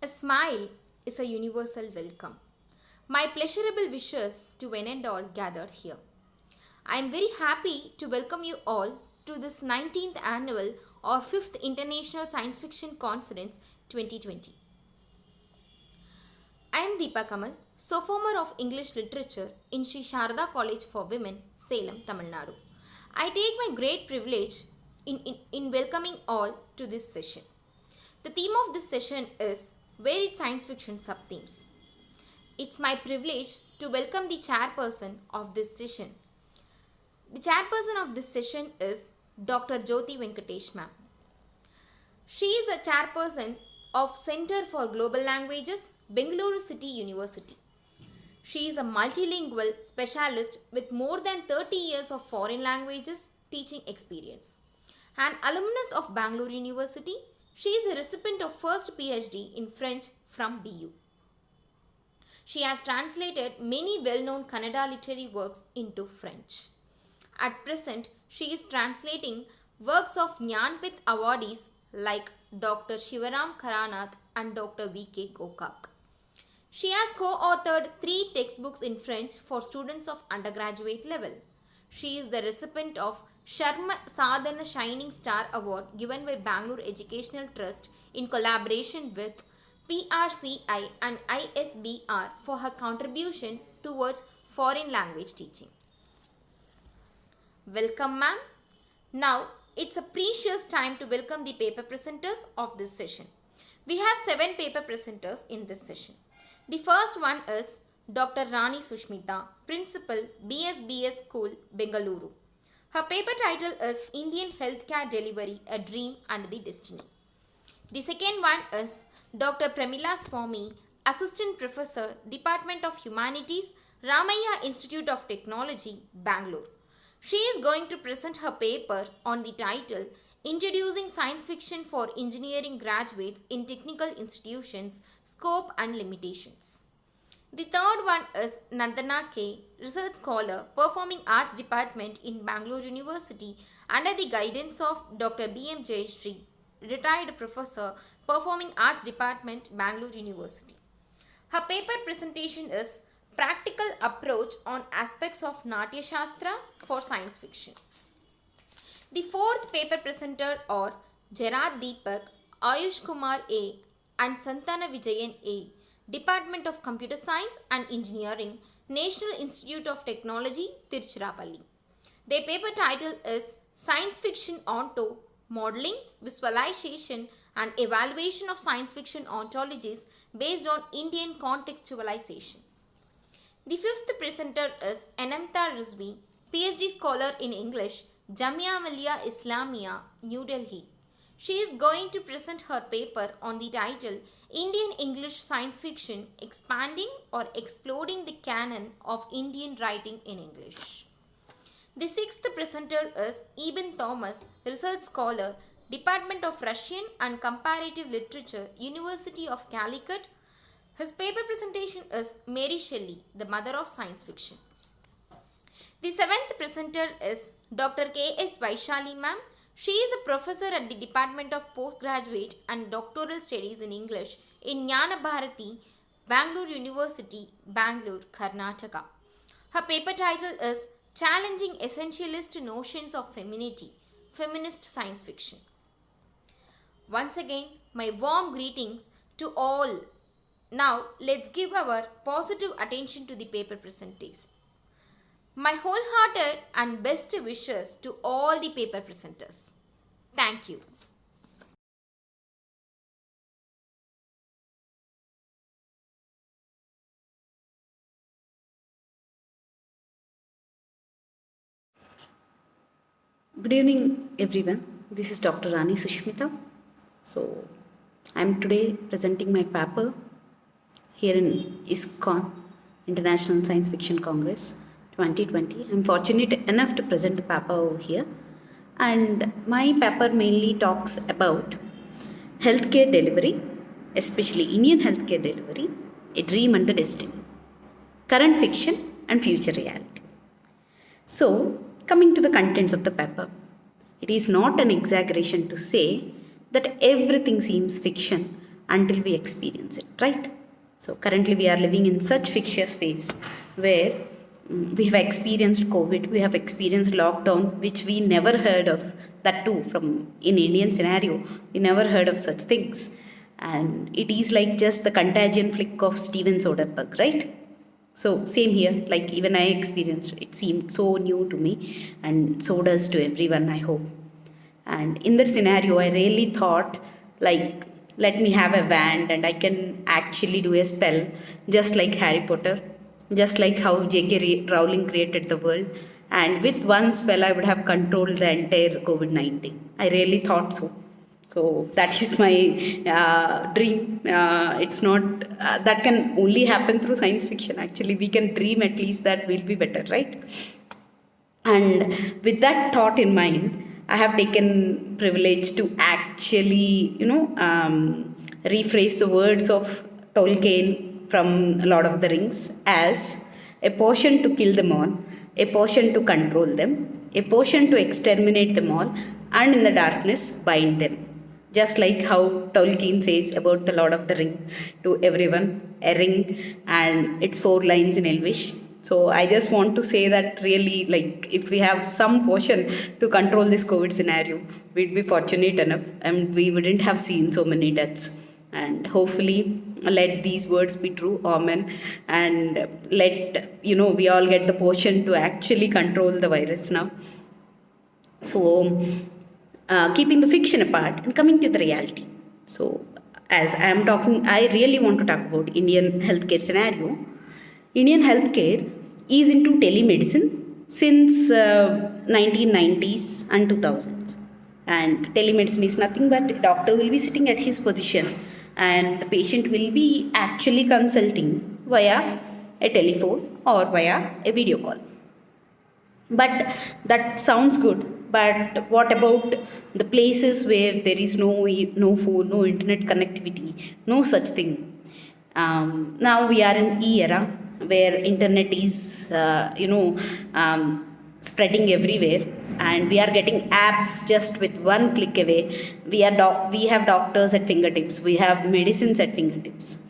A smile is a universal welcome. My pleasurable wishes to one and all gathered here. I am very happy to welcome you all to this 19th annual or 5th International Science Fiction Conference 2020. I am Deepa Kamal, sophomore of English Literature in Sri Sharda College for Women, Salem, Tamil Nadu. I take my great privilege in welcoming all to this session. The theme of this session is Varied Science Fiction Subthemes. It's my privilege to welcome the chairperson of this session. The chairperson of this session is Dr. Jyoti Venkatesh ma'am. She is the chairperson of Center for Global Languages, Bengaluru City University. She is a multilingual specialist with more than 30 years of foreign languages teaching experience. An alumnus of Bangalore University, she is the recipient of first PhD in French from BU. She has translated many well-known Kannada literary works into French. At present, she is translating works of Jnanpith awardees like Dr. Shivaram Karanath and Dr. V.K. Gokak. She has co-authored 3 textbooks in French for students of undergraduate level. She is the recipient of Sharma Sadhana Shining Star Award given by Bangalore Educational Trust in collaboration with PRCI and ISBR for her contribution towards foreign language teaching. Welcome ma'am. Now it's a precious time to welcome the paper presenters of this session. We have 7 paper presenters in this session. The first one is Dr. Rani Sushmita, Principal, BSBS School, Bengaluru. Her paper title is Indian Healthcare Delivery, A Dream and the Destiny. The second one is Dr. Premila Swami, Assistant Professor, Department of Humanities, Ramaiah Institute of Technology, Bangalore. She is going to present her paper on the title Introducing Science Fiction for Engineering Graduates in Technical Institutions, Scope and Limitations. The third one is Nandana K, Research Scholar, Performing Arts Department in Bangalore University under the guidance of Dr. B.M. Jayashree, Retired Professor, Performing Arts Department, Bangalore University. Her paper presentation is Practical Approach on Aspects of Natya Shastra for Science Fiction. The fourth paper presenter are Gerard Deepak, Ayush Kumar A and Santana Vijayan A, Department of Computer Science and Engineering, National Institute of Technology, Tiruchirappalli. Their paper title is Science Fiction Onto Modeling, Visualization and Evaluation of Science Fiction Ontologies based on Indian Contextualization. The fifth presenter is Anamta Rizvi, PhD Scholar in English, Jamia Millia Islamia, New Delhi. She is going to present her paper on the title Indian English Science Fiction Expanding or Exploding the Canon of Indian Writing in English. The sixth presenter is Eben Thomas, Research Scholar, Department of Russian and Comparative Literature, University of Calicut. His paper presentation is Mary Shelley, the Mother of Science Fiction. The seventh presenter is Dr. K.S. Vaishali ma'am. She is a professor at the Department of Postgraduate and Doctoral Studies in English in Jnana Bharati, Bangalore University, Bangalore, Karnataka. Her paper title is Challenging Essentialist Notions of Femininity, Feminist Science Fiction. Once again, my warm greetings to all. Now, let's give our positive attention to the paper presentation. My wholehearted and best wishes to all the paper presenters. Thank you. Good evening, everyone. This is Dr. Rani Sushmita. So, I am today presenting my paper here in ISKCON, International Science Fiction Congress 2020. I am fortunate enough to present the paper over here. And my paper mainly talks about healthcare delivery, especially Indian healthcare delivery, a dream and the destiny, current fiction and future reality. So, coming to the contents of the paper, it is not an exaggeration to say that everything seems fiction until we experience it, right? So currently we are living in such fictitious phase where we have experienced COVID, we have experienced lockdown, which we never heard of. That too, from in Indian scenario, we never heard of such things, and it is like just the contagion flick of Steven Soderbergh, right? So same here, like even I experienced it seemed so new to me, and so does to everyone, I hope. And in that scenario, I really thought, like, let me have a wand and I can actually do a spell, just like Harry Potter, just like how J.K. Rowling created the world. And with one spell, I would have controlled the entire COVID 19. I really thought so. So that is my dream. It's not, that can only happen through science fiction. Actually, we can dream at least that we'll be better, right? And with that thought in mind, I have taken privilege to actually, rephrase the words of Tolkien from Lord of the Rings as a potion to kill them all, a potion to control them, a potion to exterminate them all, and in the darkness bind them. Just like how Tolkien says about the Lord of the Ring to everyone, a ring, and it's 4 lines in Elvish. So I just want to say that really, like, if we have some potion to control this COVID scenario, we'd be fortunate enough and we wouldn't have seen so many deaths. And hopefully, let these words be true, amen. And let, we all get the potion to actually control the virus now. So, keeping the fiction apart and coming to the reality. So, as I am talking, I really want to talk about Indian healthcare scenario. Indian healthcare is into telemedicine since 1990s and 2000s. And telemedicine is nothing but the doctor will be sitting at his position and the patient will be actually consulting via a telephone or via a video call. But that sounds good. But what about the places where there is no phone, no internet connectivity, no such thing? Now we are in era where internet is, spreading everywhere, and we are getting apps just with one click away. We have doctors at fingertips. We have medicines at fingertips.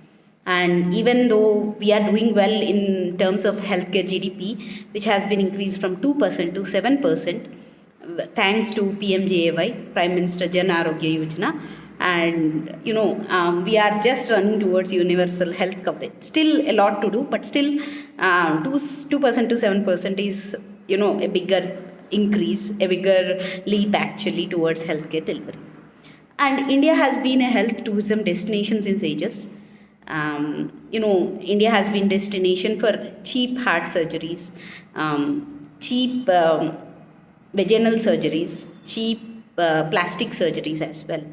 And even though we are doing well in terms of healthcare GDP, which has been increased from 2% to 7%, thanks to PMJAY, Prime Minister Jan Arogya Yojana, and we are just running towards universal health coverage. Still a lot to do, but still 2% to 7% is a bigger increase, a bigger leap actually towards healthcare delivery. And India has been a health tourism destination since ages. India has been destination for cheap heart surgeries, cheap vaginal surgeries, cheap plastic surgeries as well.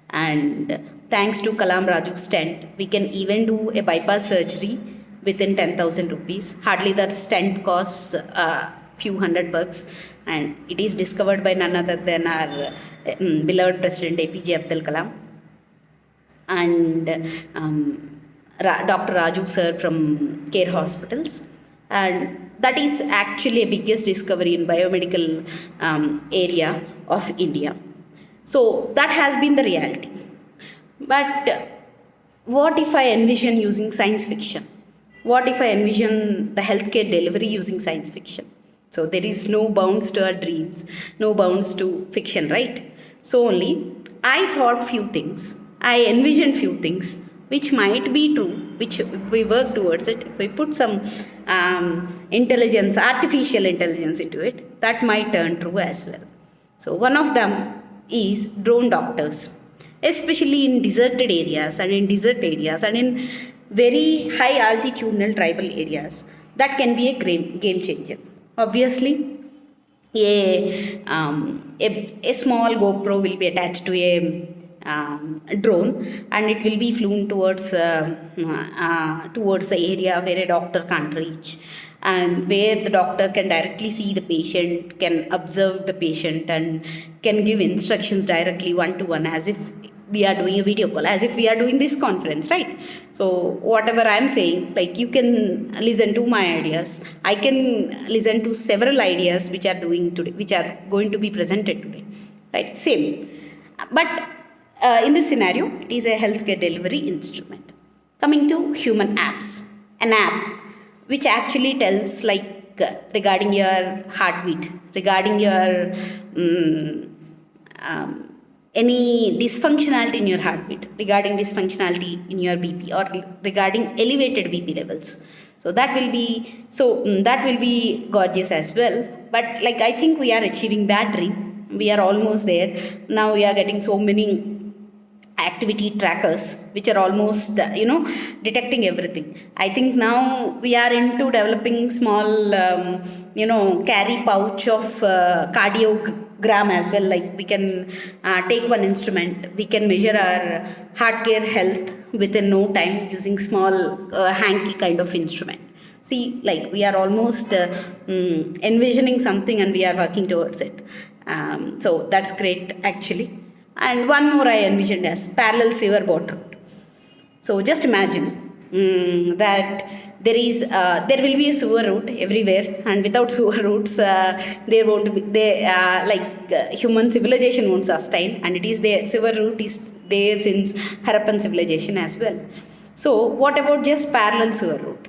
And thanks to Kalam Raju stent, we can even do a bypass surgery within 10,000 rupees. Hardly that stent costs few $100, and it is discovered by none other than our beloved President APJ Abdul Kalam and Dr. Raju sir from Care Hospitals. And that is actually a biggest discovery in biomedical area of India. So that has been the reality. But what if I envision using science fiction? What if I envision the healthcare delivery using science fiction? So there is no bounds to our dreams, no bounds to fiction, right? So only I thought few things, I envisioned few things which might be true, which if we work towards it, if we put some intelligence, artificial intelligence into it, that might turn true as well. So one of them is drone doctors, especially in deserted areas and in very high altitudinal tribal areas. That can be a game changer. Obviously, a small GoPro will be attached to a drone, and it will be flown towards the area where a doctor can't reach, and where the doctor can directly see the patient, can observe the patient, and can give instructions directly one-to-one, as if we are doing a video call, as if we are doing this conference, right? So whatever I'm saying, like, you can listen to my ideas, I can listen to several ideas which are going to be presented today, right? Same. But in this scenario, it is a healthcare delivery instrument. Coming to human apps, an app which actually tells regarding your heartbeat, regarding your any dysfunctionality in your heartbeat, regarding dysfunctionality in your BP, or regarding elevated BP levels. So that will be gorgeous as well. But I think we are achieving that dream. We are almost there. Now we are getting so many activity trackers which are almost detecting everything. I think now we are into developing small carry pouch of cardiogram as well. Like we can take one instrument, we can measure our heart care health within no time using small hanky kind of instrument. See, we are almost envisioning something and we are working towards it. So that's great actually. And one more I envisioned as parallel sewer bot route. So just imagine that there will be a sewer route everywhere, and without sewer routes, there won't be human civilization won't sustain, and it is there. Sewer route is there since Harappan civilization as well. So what about just parallel sewer route?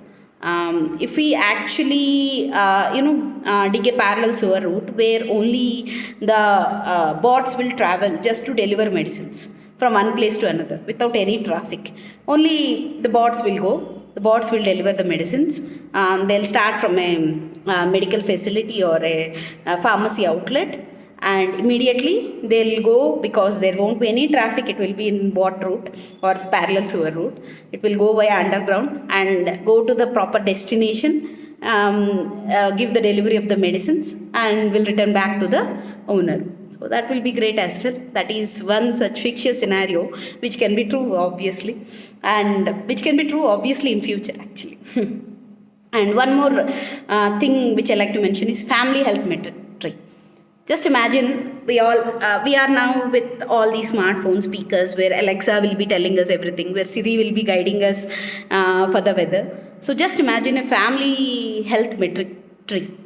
If we actually dig a parallel sewer route where only the bots will travel just to deliver medicines from one place to another without any traffic, only the bots will go, the bots will deliver the medicines. They'll start from a medical facility or a pharmacy outlet, and immediately they'll go, because there won't be any traffic. It will be in bot route or parallel sewer route. It will go via underground and go to the proper destination, give the delivery of the medicines, and will return back to the owner. So that will be great as well. That is one such fictitious scenario which can be true obviously, and which can be true obviously in future actually. And one more thing which I like to mention is family health metric. Just imagine we are now with all these smartphone speakers where Alexa will be telling us everything, where Siri will be guiding us for the weather. So just imagine a family health metric tree.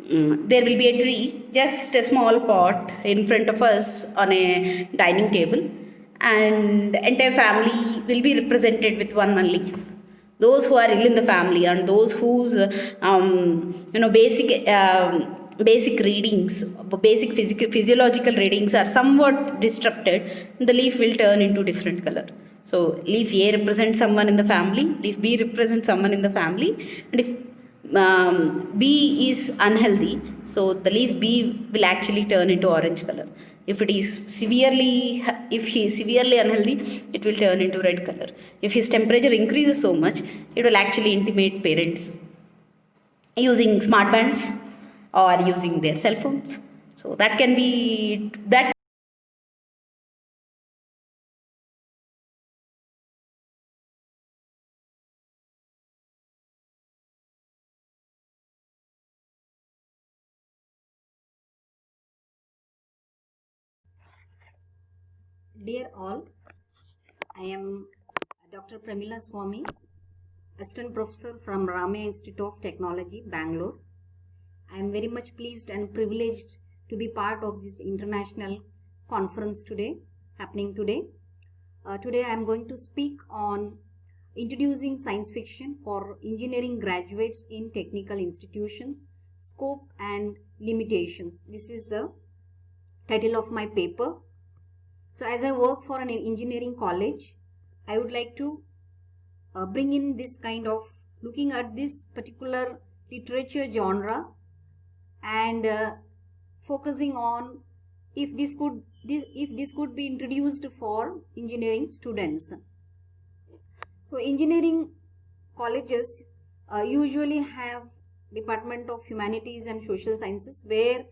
There will be a tree, just a small pot in front of us on a dining table, and entire family will be represented with one leaf. Those who are ill in the family and those whose basic readings, basic physiological readings are somewhat disrupted, the leaf will turn into different color. So leaf A represents someone in the family, leaf B represents someone in the family, and if B is unhealthy, so the leaf B will actually turn into orange color. If he is severely unhealthy, it will turn into red color. If his temperature increases so much, it will actually intimate parents using smart bands or using their cell phones. So that can be that. Dear all, I am Dr. Pramila Swami, Assistant Professor from Ramaya Institute of Technology, Bangalore. I am very much pleased and privileged to be part of this international conference happening today. Today I am going to speak on introducing science fiction for engineering graduates in technical institutions, scope and limitations. This is the title of my paper. So as I work for an engineering college, I would like to bring in this kind of looking at this particular literature genre and focusing on if this could be introduced for engineering students. So engineering colleges usually have Department of Humanities and Social Sciences, where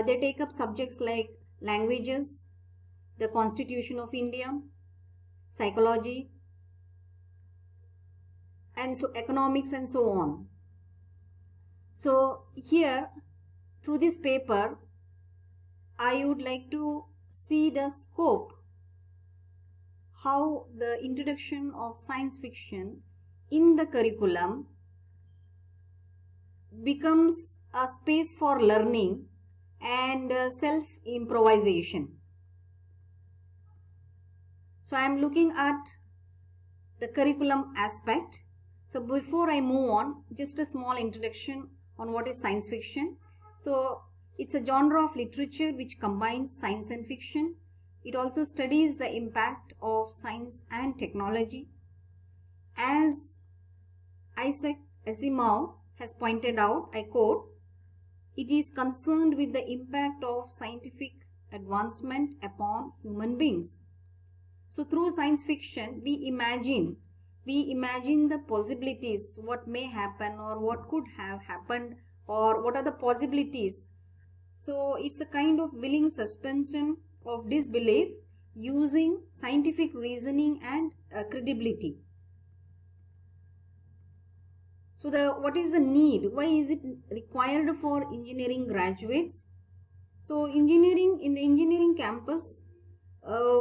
they take up subjects like languages, the Constitution of India, psychology, and so economics and so on. So here, through this paper, I would like to see the scope, how the introduction of science fiction in the curriculum becomes a space for learning and self-improvisation. So I am looking at the curriculum aspect. So before I move on, just a small introduction on what is science fiction. So it's a genre of literature which combines science and fiction. It also studies the impact of science and technology. As Isaac Asimov has pointed out, I quote, "It is concerned with the impact of scientific advancement upon human beings." So through science fiction, we imagine the possibilities, what may happen or what could have happened or what are the possibilities. So it's a kind of willing suspension of disbelief using scientific reasoning and credibility. So what is the need? Why is it required for engineering graduates? So in the engineering campus,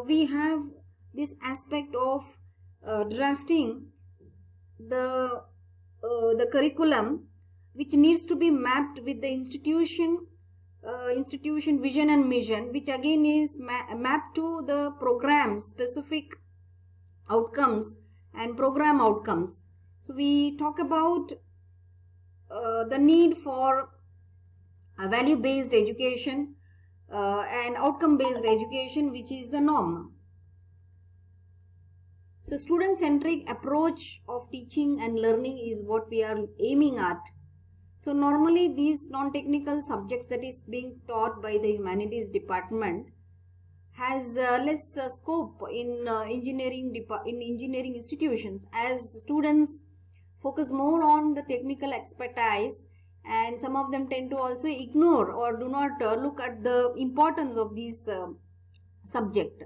we have this aspect of drafting the curriculum, which needs to be mapped with the institution vision and mission, which again is mapped to the program specific outcomes and program outcomes. So we talk about the need for a value-based education and outcome-based education, which is the norm. So student-centric approach of teaching and learning is what we are aiming at. So normally these non-technical subjects that is being taught by the humanities department has less scope in engineering institutions, as students focus more on the technical expertise, and some of them tend to also ignore or do not look at the importance of these subjects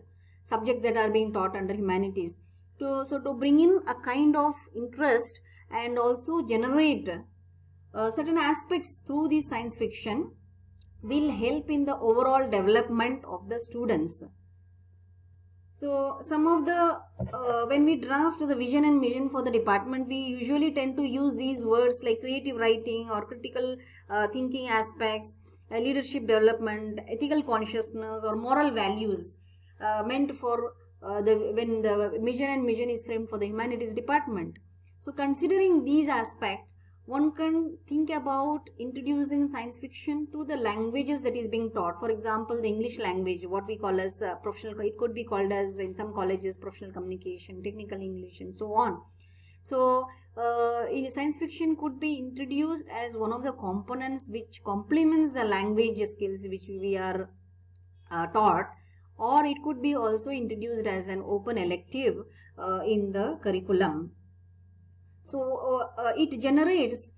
that are being taught under humanities. So to bring in a kind of interest and also generate certain aspects through the science fiction will help in the overall development of the students. So some of the when we draft the vision and mission for the department, we usually tend to use these words like creative writing or critical thinking aspects, leadership development, ethical consciousness or moral values meant for when the mission is framed for the humanities department. So considering these aspects, one can think about introducing science fiction to the languages that is being taught. For example, the English language, what we call as professional, it could be called as in some colleges professional communication, technical English, and so on. So in science fiction could be introduced as one of the components which complements the language skills which we are taught, or it could be also introduced as an open elective in the curriculum. So it generates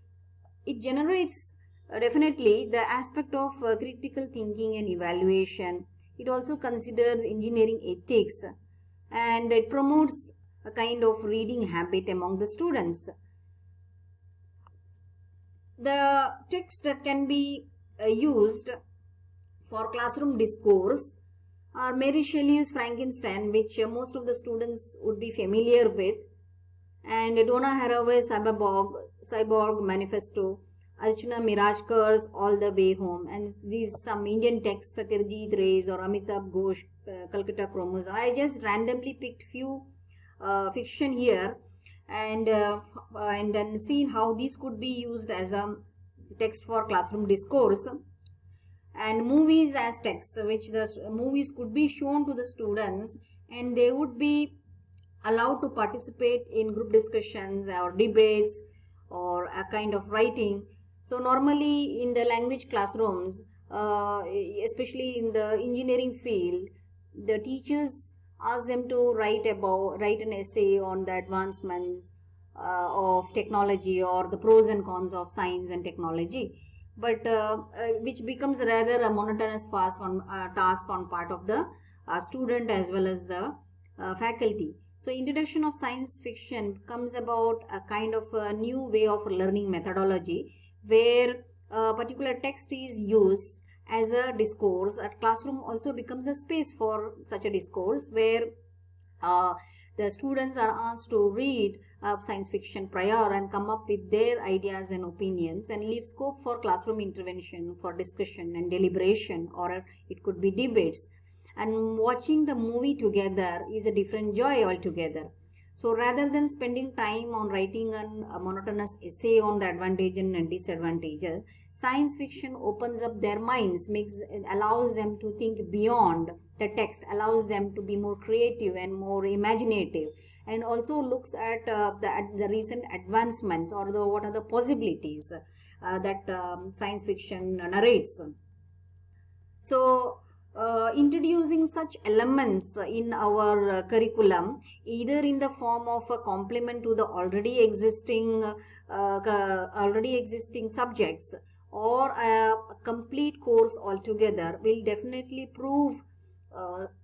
definitely the aspect of critical thinking and evaluation. It also considers engineering ethics, and it promotes a kind of reading habit among the students. The text that can be used for classroom discourse are Mary Shelley's Frankenstein, which most of the students would be familiar with, and Donna Haraway's Cyborg Manifesto, Archana Mirajkar's All the Way Home, and these some Indian texts, Satyajit Ray's or Amitabh Ghosh, Calcutta Chromosome. I just randomly picked few fiction here and then seen how these could be used as a text for classroom discourse. And movies as text, which the movies could be shown to the students and they would be allowed to participate in group discussions or debates or a kind of writing. So normally in the language classrooms, especially in the engineering field, the teachers ask them to write an essay on the advancements of technology or the pros and cons of science and technology, but which becomes rather a monotonous task on part of the student as well as the faculty. So introduction of science fiction comes about a kind of a new way of learning methodology, where a particular text is used as a discourse. A classroom also becomes a space for such a discourse, where the students are asked to read science fiction prior and come up with their ideas and opinions, and leave scope for classroom intervention, for discussion and deliberation, or it could be debates. and watching the movie together is a different joy altogether. So rather than spending time on writing a monotonous essay on the advantages and disadvantages, science fiction opens up their minds, allows them to think beyond the text, allows them to be more creative and more imaginative, and also looks at the recent advancements or what are the possibilities that science fiction narrates. So introducing such elements in our curriculum, either in the form of a complement to the already existing subjects, or a complete course altogether, will definitely prove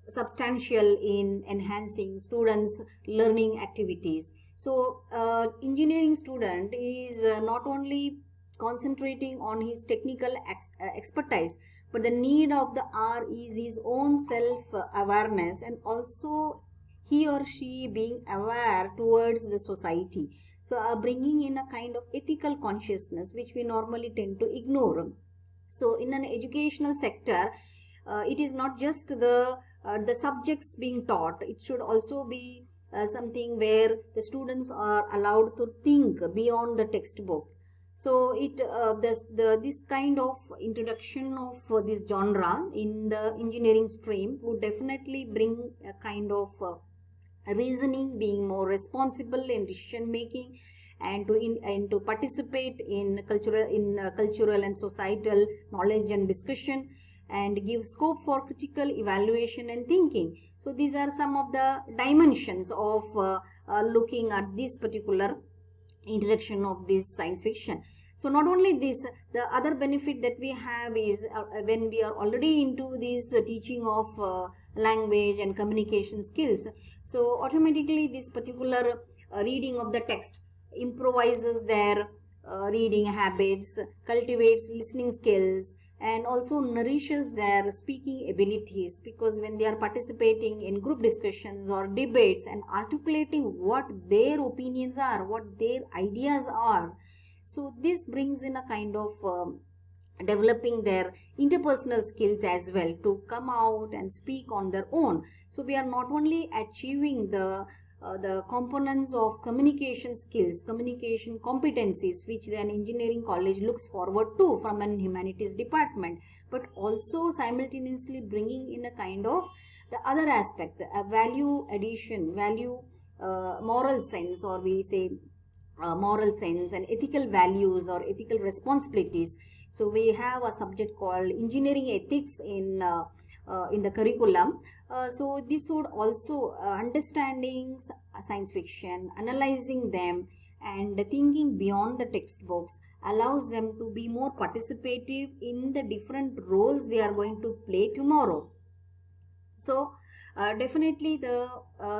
substantial in enhancing students' learning activities. So engineering student is not only concentrating on his technical expertise, but the need of the hour is his own self awareness, and also he or she being aware towards the society. So bringing in a kind of ethical consciousness which we normally tend to ignore. So in an educational sector, it is not just the subjects being taught, it should also be something where the students are allowed to think beyond the textbook. So this kind of introduction of this genre in the engineering stream would definitely bring a kind of reasoning, being more responsible in decision making, and to participate in cultural and societal knowledge and discussion, and give scope for critical evaluation and thinking. So these are some of the dimensions of looking at this particular introduction of this science fiction. So not only this, the other benefit that we have is when we are already into this teaching of language and communication skills, so automatically this particular reading of the text improvises their reading habits, cultivates listening skills, and also nourishes their speaking abilities, because when they are participating in group discussions or debates and articulating what their opinions are, what their ideas are, so this brings in a kind of developing their interpersonal skills as well, to come out and speak on their own. So we are not only achieving the components of communication skills, communication competencies, which an engineering college looks forward to from an humanities department, but also simultaneously bringing in a kind of the other aspect, a value addition, moral sense, or we say moral sense and ethical values or ethical responsibilities. So we have a subject called engineering ethics in the curriculum. So this would also understanding science fiction, analyzing them, and thinking beyond the textbooks allows them to be more participative in the different roles they are going to play tomorrow. So definitely the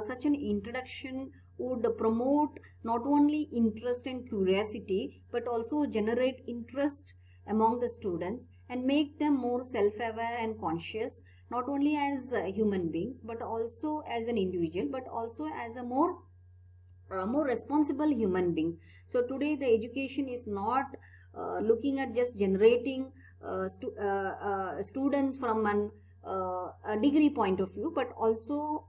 such an introduction would promote not only interest and curiosity, but also generate interest among the students and make them more self-aware and conscious, not only as human beings, but also as an individual, but also as a more responsible human beings. So today the education is not looking at just generating students from a degree point of view, but also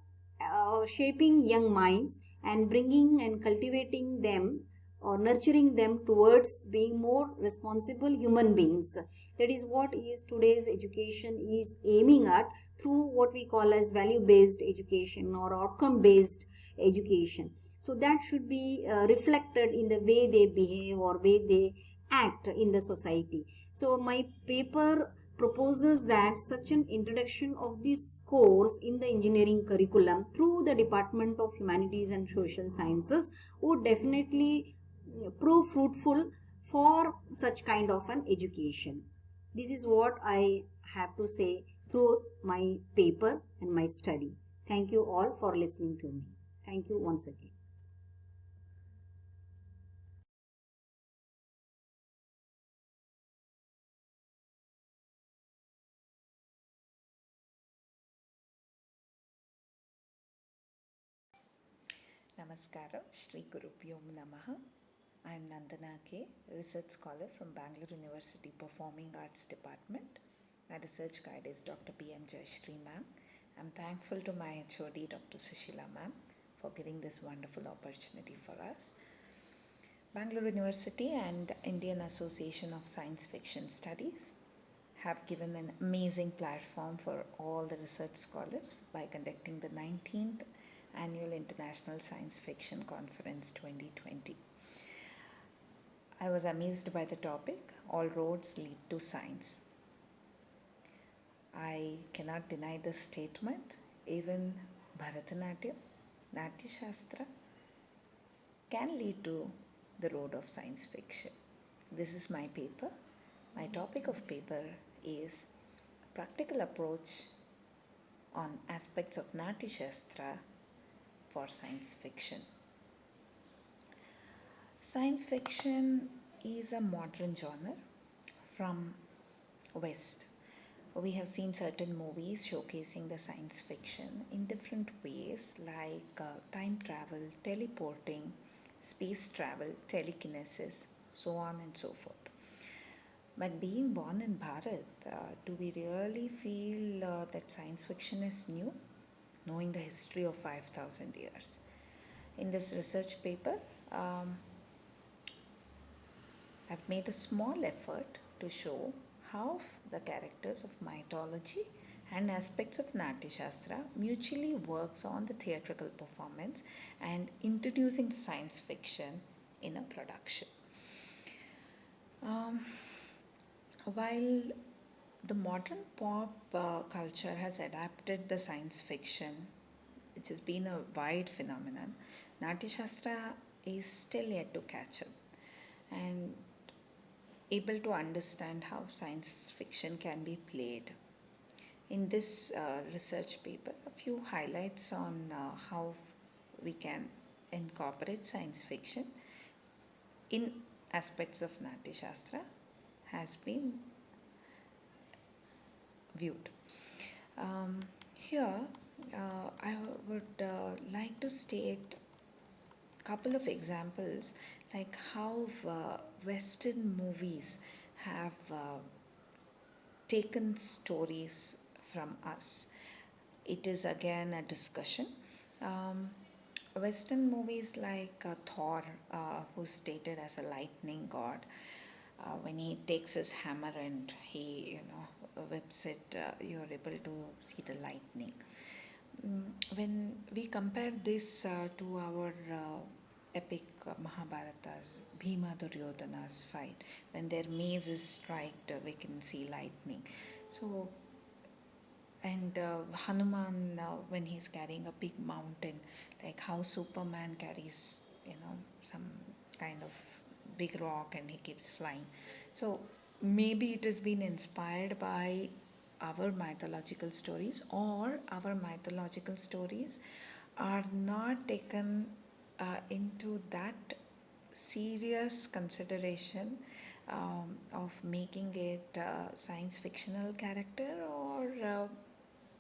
shaping young minds and bringing and cultivating them or nurturing them towards being more responsible human beings. That is what is today's education is aiming at through what we call as value-based education or outcome-based education. So that should be reflected in the way they behave or way they act in the society. So my paper proposes that such an introduction of this course in the engineering curriculum through the Department of Humanities and Social Sciences would definitely prove fruitful for such kind of an education. This is what I have to say through my paper and my study. Thank you all for listening to me. Thank you once again. Namaskaram, Shri Gurubhyom Namaha. I am Nandana K, Research Scholar from Bangalore University Performing Arts Department. My research guide is Dr. P.M. Jayashree ma'am, I'm thankful to my HOD, Dr. Sushila ma'am, for giving this wonderful opportunity for us. Bangalore University and Indian Association of Science Fiction Studies have given an amazing platform for all the research scholars by conducting the 19th Annual International Science Fiction Conference 2020. I was amazed by the topic, All Roads Lead to Science. I cannot deny this statement. Even Bharatanatyam, Natya Shastra can lead to the road of science fiction. This is my paper. My topic of paper is practical approach on aspects of Natya Shastra for science fiction. Science fiction is a modern genre from West. We have seen certain movies showcasing the science fiction in different ways like time travel, teleporting, space travel, telekinesis, so on and so forth. But being born in Bharat, do we really feel that science fiction is new, knowing the history of 5,000 years? In this research paper, I've made a small effort to show how the characters of mythology and aspects of Natya Shastra mutually works on the theatrical performance and introducing the science fiction in a production. While the modern pop culture has adapted the science fiction, which has been a wide phenomenon, Natya Shastra is still yet to catch up and able to understand how science fiction can be played. In this research paper, a few highlights on how we can incorporate science fiction in aspects of Natya Shastra has been viewed. Here, I would like to state a couple of examples like how Western movies have taken stories from us. It is again a discussion. Western movies like Thor, who's stated as a lightning god, when he takes his hammer and he whips it, you're able to see the lightning. When we compare this to our epic Mahabharatas, Bhima Duryodhana's fight, when their mace is striked, we can see lightning. So, and Hanuman, when he's carrying a big mountain, like how Superman carries, some kind of big rock and he keeps flying. So maybe it has been inspired by our mythological stories, or our mythological stories are not taken into that serious consideration of making it a science fictional character, or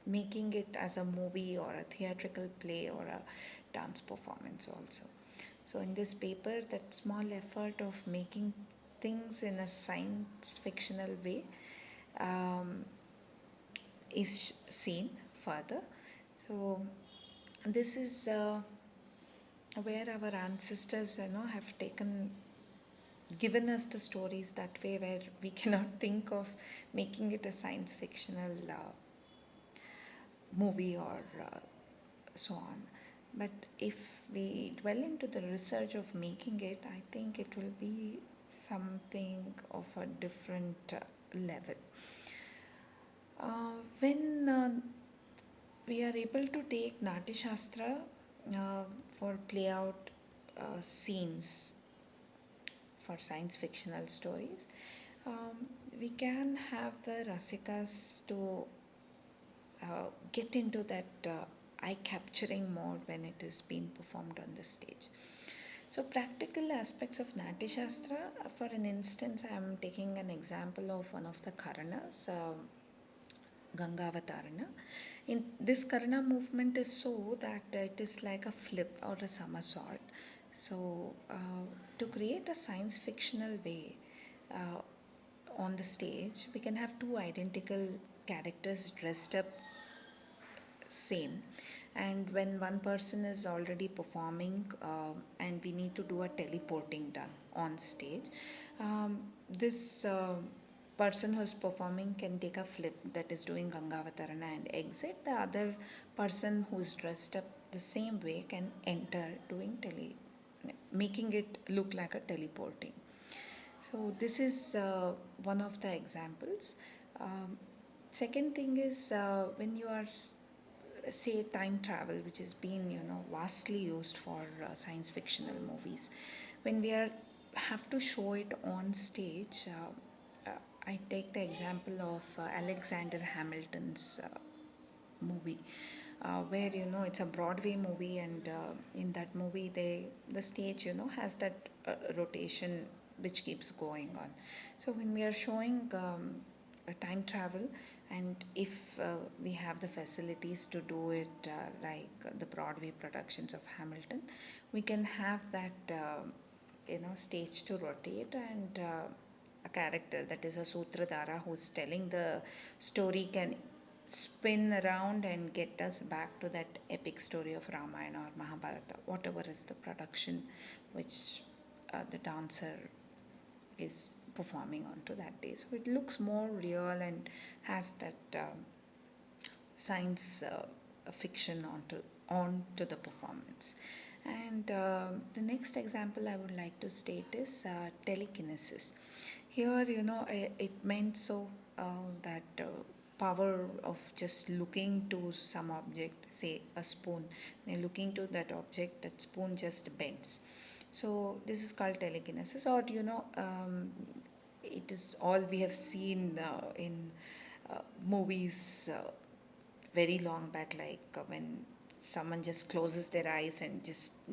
making it as a movie or a theatrical play or a dance performance also. So in this paper, that small effort of making things in a science fictional way is seen further. So this is where our ancestors have given us the stories that way, where we cannot think of making it a science fictional movie or so on. But if we dwell into the research of making it, I think it will be something of a different level. When we are able to take Natya Shastra for play out scenes for science fictional stories, we can have the Rasikas to get into that eye-capturing mode when it is being performed on the stage. So practical aspects of Natya Shastra, for an instance, I am taking an example of one of the Karanas, Gangavatarana. In this Karana movement is so that it is like a flip or a somersault. So to create a science fictional way on the stage, we can have two identical characters dressed up same. And when one person is already performing and we need to do a teleporting done on stage, this person who's performing can take a flip, that is doing Gangavatarana, and exit. The other person who's dressed up the same way can enter doing making it look like a teleporting. So this is one of the examples. Um, Second thing is when you are say time travel, which has been vastly used for science fictional movies, when we are have to show it on stage. I take the example of Alexander Hamilton's movie, where it's a Broadway movie, and in that movie the stage has that rotation which keeps going on. So when we are showing a time travel, and if we have the facilities to do it like the Broadway productions of Hamilton, we can have that stage to rotate, and a character, that is a Sutradhara, who's telling the story, can spin around and get us back to that epic story of Ramayana or Mahabharata, whatever is the production which the dancer is performing onto that day. So it looks more real and has that science fiction onto the performance. And the next example I would like to state is telekinesis. Here, it meant so that power of just looking to some object, say a spoon, and looking to that object, that spoon just bends. So this is called telekinesis, or it is all we have seen in movies very long back, like when someone just closes their eyes and just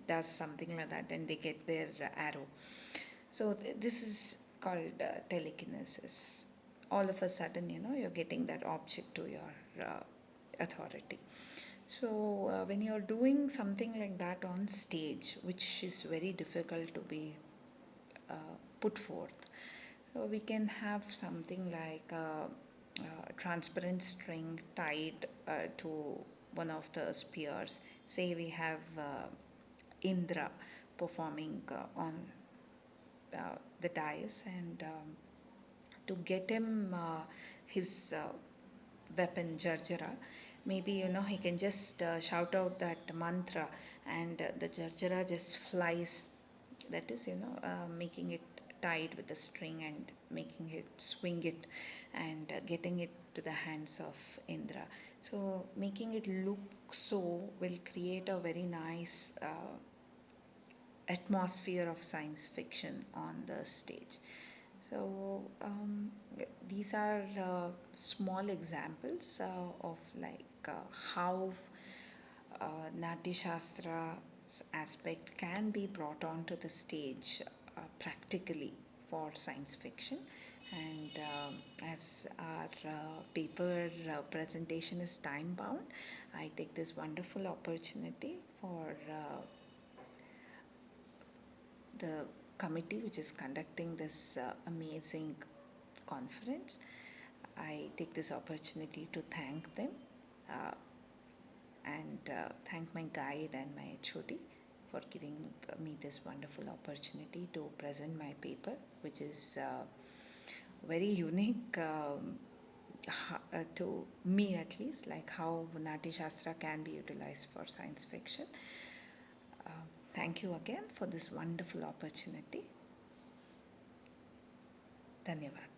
does something like that, and they get their arrow. So this is called telekinesis. All of a sudden, you're getting that object to your authority. So when you're doing something like that on stage, which is very difficult to be put forth, so we can have something like a transparent string tied to one of the spears. Say we have Indra performing on the dais, and to get him his weapon Jarjara, maybe he can just shout out that mantra, and the Jarjara just flies. That is making it tied with a string and making it swing it, and getting it to the hands of Indra. So making it look so will create a very nice atmosphere of science fiction on the stage. So these are small examples of like how Natya Shastra's aspect can be brought onto the stage practically for science fiction. And as our paper presentation is time bound, I take this wonderful opportunity for the committee which is conducting this amazing conference. I take this opportunity to thank them and thank my guide and my HOD for giving me this wonderful opportunity to present my paper, which is very unique to me, at least, like how Natya Shastra can be utilized for science fiction. Thank you again for this wonderful opportunity. Dhanyavad.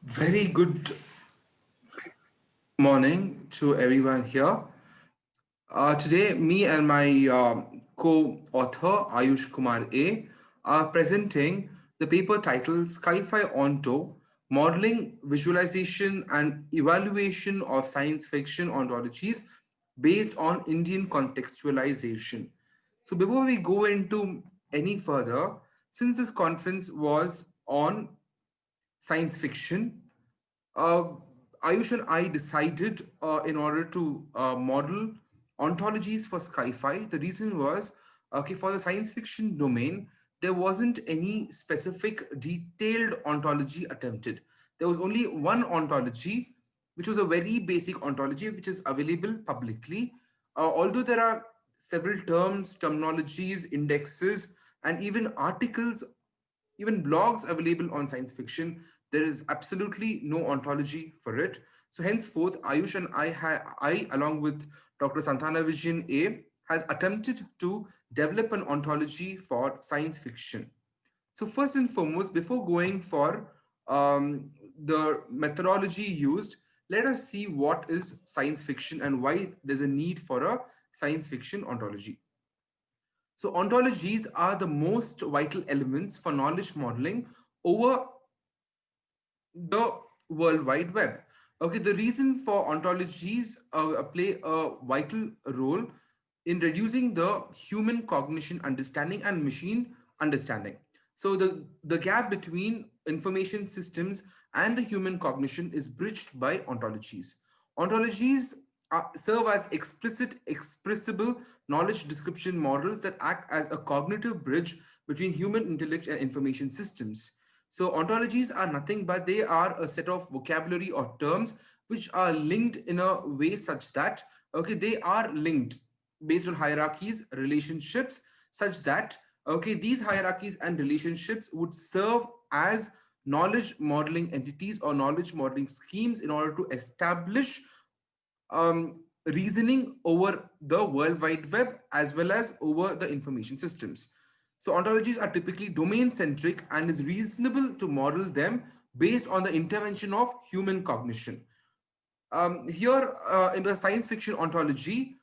Very good morning to everyone here. Today, me and my co-author Ayush Kumar A are presenting the paper titled Sci-Fi Onto: Modeling, Visualization and Evaluation of Science Fiction Ontologies based on Indian Contextualization. So before we go into any further, since this conference was on science fiction, uh, Ayush and I decided in order to model ontologies for sci-fi. The reason was, okay, for the science fiction domain, there wasn't any specific detailed ontology attempted. There was only one ontology, which was a very basic ontology, which is available publicly. Although there are several terms, terminologies, indexes, and even articles, even blogs available on science fiction, there is absolutely no ontology for it. So henceforth, Ayush and I along with Dr. Santana Vijayan A, has attempted to develop an ontology for science fiction. So first and foremost, before going for the methodology used, let us see what is science fiction and why there's a need for a science fiction ontology. So ontologies are the most vital elements for knowledge modeling over the World Wide Web. Okay, the reason for ontologies play a vital role in reducing the human cognition understanding and machine understanding. So the gap between information systems and the human cognition is bridged by ontologies. Ontologies serve as explicit, expressible knowledge description models that act as a cognitive bridge between human intellect and information systems. So ontologies are nothing but they are a set of vocabulary or terms which are linked in a way such that, okay, they are linked based on hierarchies, relationships, such that, okay, these hierarchies and relationships would serve as knowledge modeling entities or knowledge modeling schemes in order to establish reasoning over the World Wide Web as well as over the information systems. So ontologies are typically domain centric and is reasonable to model them based on the intervention of human cognition. Here in the science fiction ontology,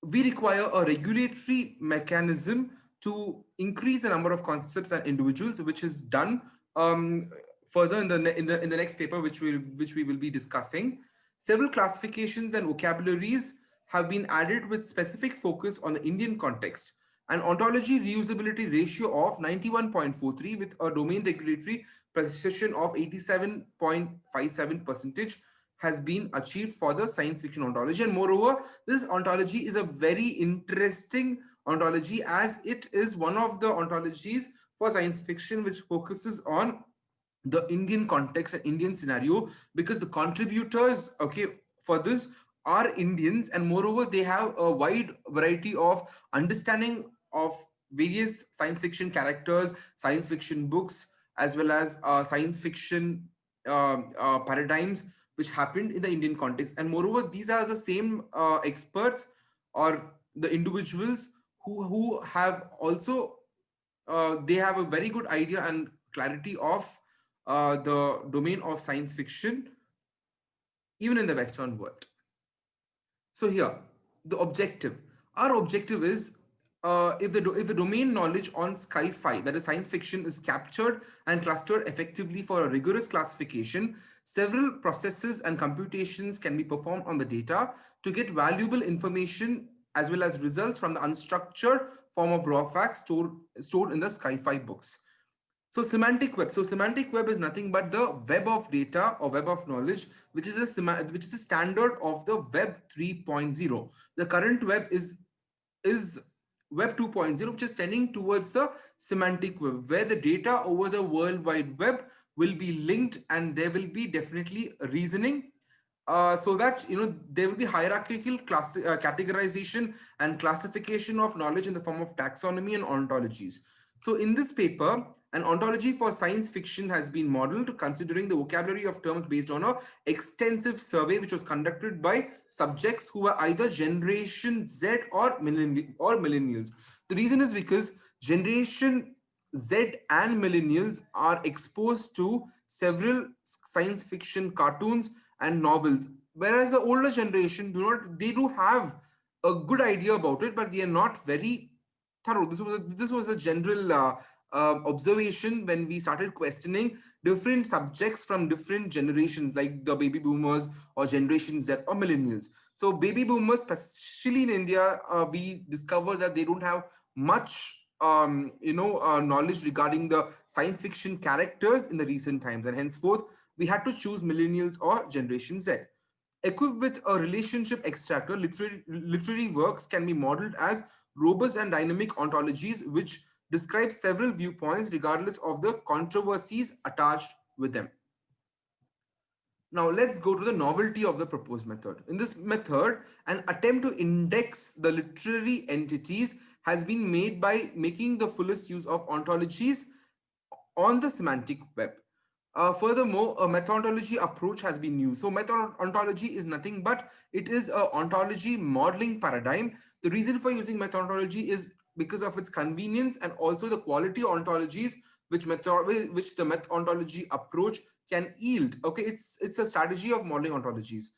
we require a regulatory mechanism to increase the number of concepts and individuals, which is done further in the next paper, which we will be discussing. Several classifications and vocabularies have been added with specific focus on the Indian context. An ontology reusability ratio of 91.43 with a domain regulatory precision of 87.57% has been achieved for the science fiction ontology. And moreover, this ontology is a very interesting ontology as it is one of the ontologies for science fiction which focuses on the Indian context and Indian scenario, because the contributors, okay, for this are Indians, and moreover they have a wide variety of understanding of various science fiction characters, science fiction books, as well as science fiction paradigms which happened in the Indian context. And moreover, these are the same experts or the individuals who have also they have a very good idea and clarity of the domain of science fiction, even in the Western world. So here, the objective. Our objective is if the domain knowledge on sci-fi, that is science fiction, is captured and clustered effectively for a rigorous classification, several processes and computations can be performed on the data to get valuable information as well as results from the unstructured form of raw facts stored in the sci-fi books. So semantic web. So semantic web is nothing but the web of data or web of knowledge, which is a standard of the Web 3.0. The current web is Web 2.0, which is tending towards the semantic web, where the data over the World Wide Web will be linked and there will be definitely reasoning. So that there will be hierarchical categorization and classification of knowledge in the form of taxonomy and ontologies. So in this paper, an ontology for science fiction has been modeled considering the vocabulary of terms based on an extensive survey which was conducted by subjects who were either Generation Z or millennials. The reason is because Generation Z and millennials are exposed to several science fiction cartoons and novels, whereas the older generation do have a good idea about it, but they are not very thorough. This was a general observation when we started questioning different subjects from different generations, like the baby boomers or Generation Z or millennials. So baby boomers, especially in India, we discovered that they don't have much knowledge regarding the science fiction characters in the recent times, and henceforth we had to choose millennials or Generation Z. Equipped with a relationship extractor, literary works can be modeled as robust and dynamic ontologies which describe several viewpoints regardless of the controversies attached with them. Now let's go to the novelty of the proposed method. In this method, an attempt to index the literary entities has been made by making the fullest use of ontologies on the semantic web. Furthermore, a methodology approach has been used. So method ontology is nothing but it is a ontology modeling paradigm. The reason for using methodology is because of its convenience and also the quality ontologies which the methodology approach can yield. Okay, it's a strategy of modeling ontologies.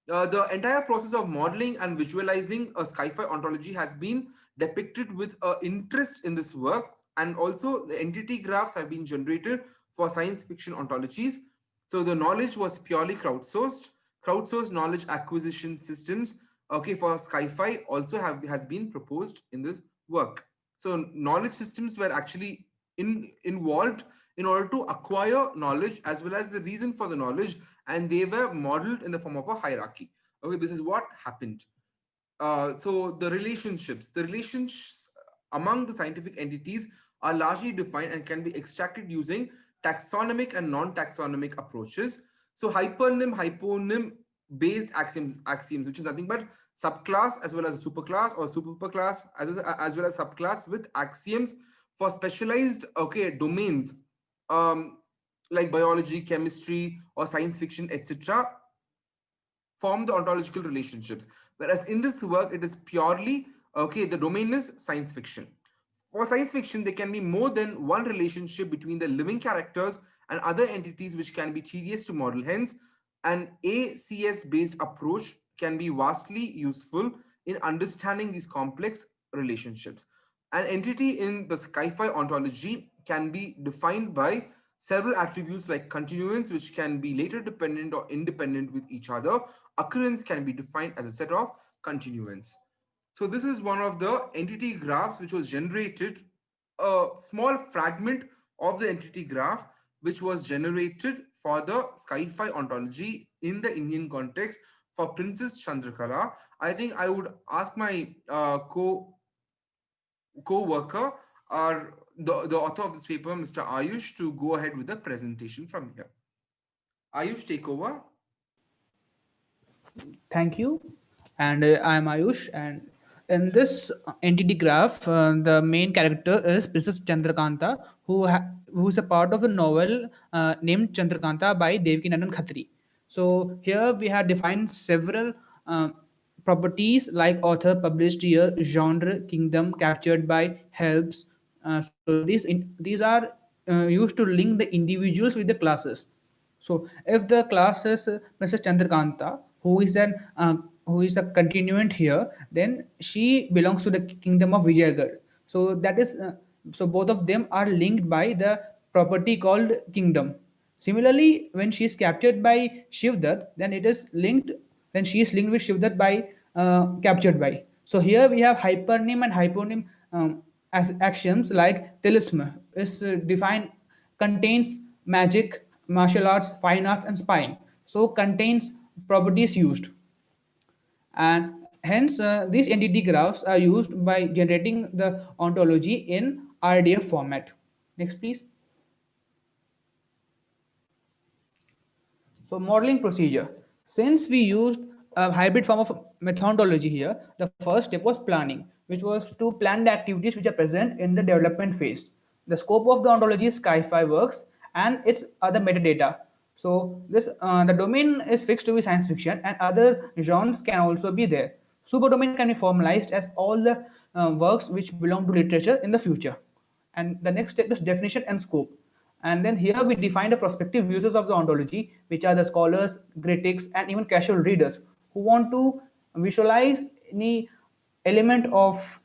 The entire process of modeling and visualizing a sci-fi ontology has been depicted with interest in this work, and also the entity graphs have been generated for science fiction ontologies. So the knowledge was purely crowdsourced knowledge acquisition systems, okay, for sci-fi also has been proposed in this work. So knowledge systems were actually involved in order to acquire knowledge as well as the reason for the knowledge, and they were modeled in the form of a hierarchy. Okay, this is what happened. So the relations among the scientific entities are largely defined and can be extracted using taxonomic and non-taxonomic approaches. So hyponym based axioms, which is nothing but subclass as well as a superclass, or superclass as well as subclass with axioms for specialized, okay, domains, um, like biology, chemistry, or science fiction, etc., form the ontological relationships. Whereas in this work, it is purely, okay, the domain is science fiction. For science fiction, there can be more than one relationship between the living characters and other entities which can be tedious to model. Hence, an ACS based approach can be vastly useful in understanding these complex relationships. An entity in the sci-fi ontology can be defined by several attributes like continuance, which can be later dependent or independent with each other. Occurrence can be defined as a set of continuance. So this is one of the entity graphs which was generated, a small fragment of the entity graph which was generated for the sci-fi ontology in the Indian context for Princess Chandrakala. I think I would ask my co-worker or the author of this paper, Mr. Ayush, to go ahead with the presentation from here. Ayush, take over. Thank you. And I'm Ayush. And in this entity graph, the main character is Princess Chandrakanta, who's a part of the novel named Chandrakanta by Devakinandan Khatri. So here we have defined several properties like author, published year, genre, kingdom, captured by, helps. These are used to link the individuals with the classes. So if the class is Mrs. Chandrakanta, who is a continuant here, then she belongs to the kingdom of Vijayagarh. So that is so both of them are linked by the property called kingdom. Similarly, when she is captured by Shivdat, then it is linked. Then she is linked with Shivdat by captured by. So here we have hypernym and hyponym as actions like talisman is defined contains magic, martial arts, fine arts, and spying. So contains properties used, and hence these entity graphs are used by generating the ontology in RDF format. Next, please. So modeling procedure. Since we used a hybrid form of methodology here, the first step was planning, which was to plan the activities which are present in the development phase. The scope of the ontology is Sci-Fi works and its other metadata. So this the domain is fixed to be science fiction, and other genres can also be there. Superdomain can be formalized as all the works which belong to literature in the future. And the next step is definition and scope. And then here we define the prospective users of the ontology, which are the scholars, critics, and even casual readers who want to visualize any element of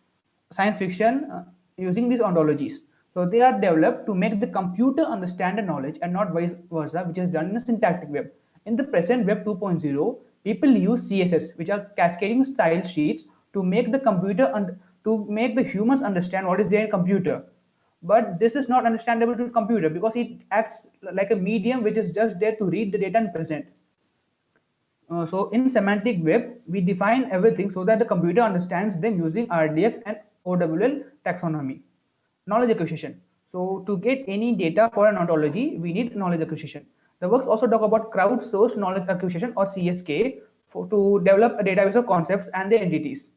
science fiction using these ontologies. So they are developed to make the computer understand the knowledge and not vice versa, which is done in a syntactic web. In the present Web 2.0, people use CSS, which are cascading style sheets, to make the computer to make the humans understand what is there in computer. But this is not understandable to computer because it acts like a medium which is just there to read the data and present. So in semantic web, we define everything so that the computer understands them using RDF and OWL taxonomy. Knowledge acquisition. So to get any data for an ontology, we need knowledge acquisition. The works also talk about crowdsourced knowledge acquisition or CSK to develop a database of concepts and their entities.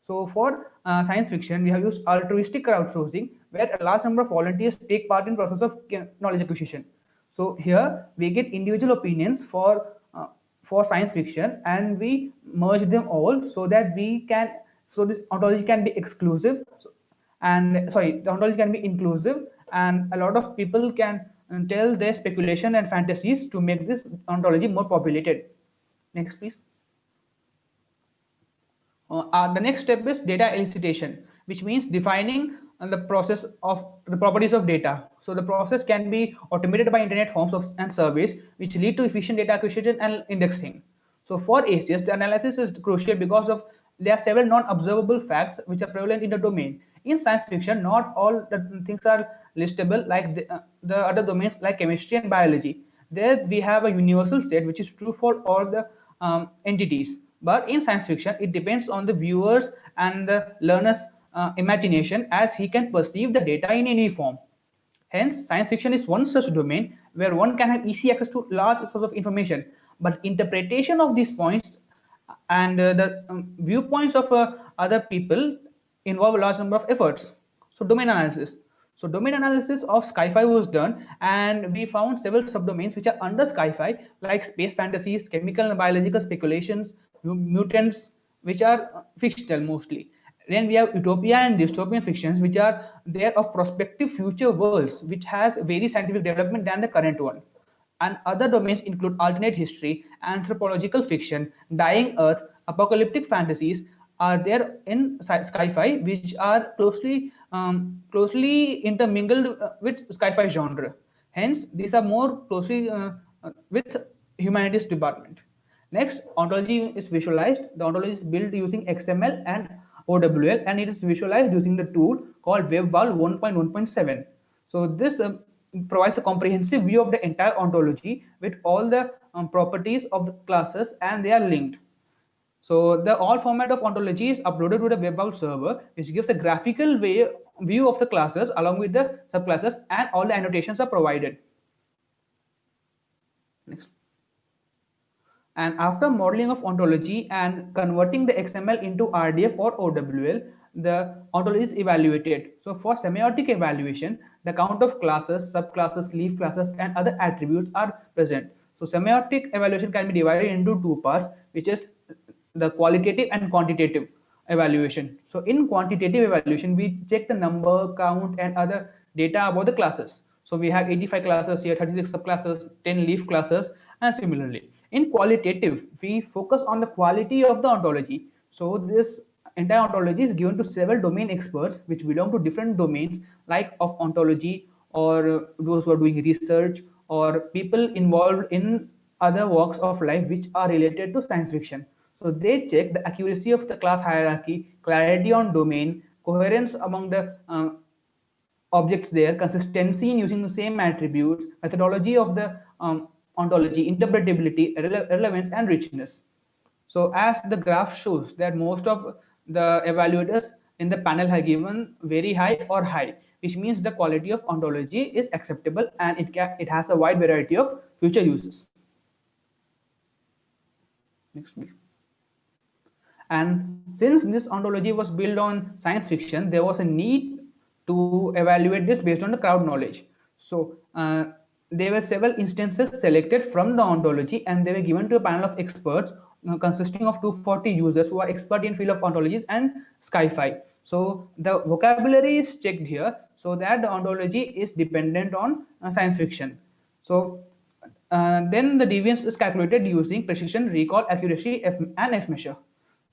So for science fiction, we have used altruistic crowdsourcing, where a large number of volunteers take part in process of knowledge acquisition. So here we get individual opinions for science fiction, and we merge them all so that we can, so this ontology can be exclusive, and sorry, the ontology can be inclusive, and a lot of people can tell their speculation and fantasies to make this ontology more populated. Next, please. The next step is data elicitation, which means defining the process of the properties of data. So the process can be automated by internet forms of and surveys, which lead to efficient data acquisition and indexing. So for ACS, the analysis is crucial because of there are several non-observable facts which are prevalent in the domain. In science fiction, not all the things are listable like the other domains like chemistry and biology. There we have a universal set which is true for all the entities. But in science fiction, it depends on the viewers and the learner's imagination, as he can perceive the data in any form. Hence, science fiction is one such domain where one can have easy access to large sources of information. But interpretation of these points and the viewpoints of other people involve a large number of efforts. So domain analysis. So domain analysis of Sci-Fi was done, and we found several subdomains which are under Sci-Fi, like space fantasies, chemical and biological speculations, mutants, which are fictional mostly. Then we have utopia and dystopian fictions, which are there of prospective future worlds, which has very scientific development than the current one. And other domains include alternate history, anthropological fiction, dying earth, apocalyptic fantasies are there in sci-fi, which are closely intermingled with sci-fi genre. Hence, these are more closely with humanities department. Next, ontology is visualized. The ontology is built using XML and OWL, and it is visualized using the tool called WebVal 1.1.7. So this provides a comprehensive view of the entire ontology with all the properties of the classes, and they are linked. So the all format of ontology is uploaded to the WebVal server, which gives a graphical view of the classes along with the subclasses, and all the annotations are provided. Next. And after modeling of ontology and converting the XML into RDF or OWL, the ontology is evaluated. So for semiotic evaluation, the count of classes, subclasses, leaf classes, and other attributes are present. So semiotic evaluation can be divided into two parts, which is the qualitative and quantitative evaluation. So in quantitative evaluation, we check the number, count, and other data about the classes. So we have 85 classes here, 36 subclasses, 10 leaf classes, and similarly. In qualitative, we focus on the quality of the ontology. So this entire ontology is given to several domain experts which belong to different domains like of ontology, or those who are doing research, or people involved in other walks of life which are related to science fiction. So they check the accuracy of the class hierarchy, clarity on domain, coherence among the objects there, consistency in using the same attributes, methodology of the ontology, interpretability, relevance, and richness. So as the graph shows that most of the evaluators in the panel have given very high or high, which means the quality of ontology is acceptable, and it has a wide variety of future uses. Next, please. And since this ontology was built on science fiction, there was a need to evaluate this based on the crowd knowledge. So there were several instances selected from the ontology, and they were given to a panel of experts consisting of 240 users who are expert in field of ontologies and sci-fi. So the vocabulary is checked here so that the ontology is dependent on science fiction. So then the deviance is calculated using precision, recall, accuracy, and F measure.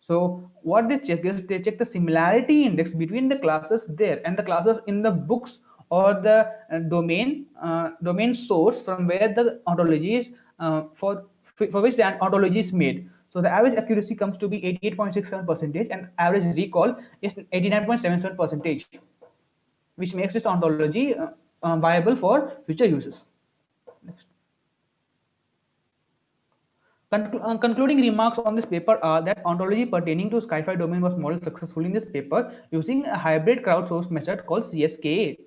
So what they check is they check the similarity index between the classes there and the classes in the books or the domain source from where the ontology is for which the ontology is made. So the average accuracy comes to be 88.67% and average recall is 89.77%, which makes this ontology viable for future uses. Next. Concluding remarks on this paper are that ontology pertaining to Sci-Fi domain was modeled successfully in this paper using a hybrid crowdsourced method called CSKA.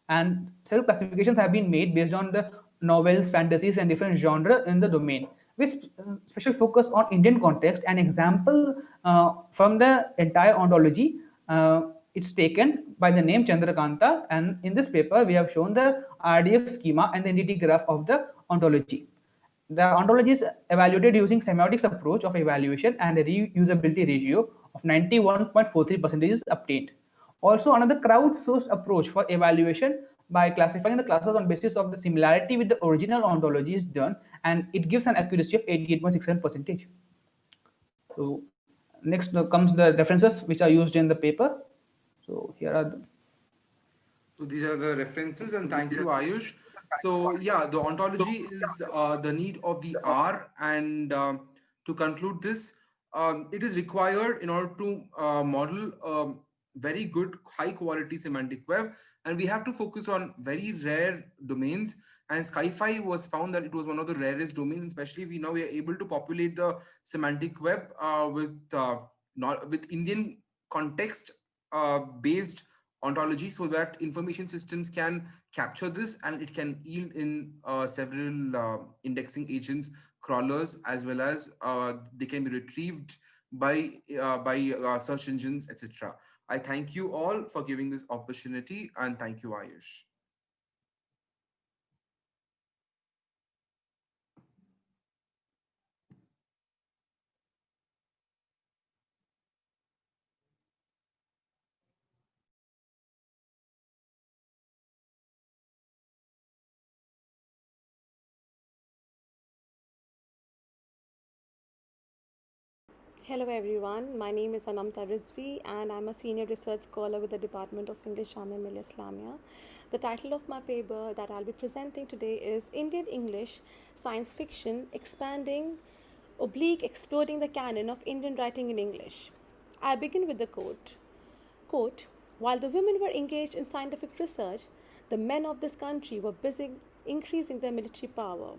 And several classifications have been made based on the novels, fantasies, and different genre in the domain, with special focus on Indian context. An example from the entire ontology, it's taken by the name Chandrakanta, and in this paper we have shown the RDF schema and the entity graph of the ontology. The ontology is evaluated using semiotics approach of evaluation, and a reusability ratio of 91.43% is obtained. Also, another crowdsourced approach for evaluation by classifying the classes on basis of the similarity with the original ontology is done, and it gives an accuracy of 88.67%. So next comes the references which are used in the paper. So here are the So these are the references, and thank you, Ayush. So yeah, the ontology is the need of the hour, and to conclude this, it is required in order to model very good, high quality semantic web, and we have to focus on very rare domains. And Sci-Fi was found that it was one of the rarest domains, especially we are able to populate the semantic web with not with Indian context based ontology, so that information systems can capture this and it can yield in several indexing agents, crawlers, as well as they can be retrieved by search engines, etc. I thank you all for giving this opportunity, and thank you, Ayush. Hello everyone, my name is Anamta Rizvi and I'm a senior research scholar with the Department of English, Jamia Millia Islamia. The title of my paper that I'll be presenting today is Indian English Science Fiction Expanding Exploring the Canon of Indian Writing in English. I begin with the quote, while the women were engaged in scientific research, the men of this country were busy increasing their military power.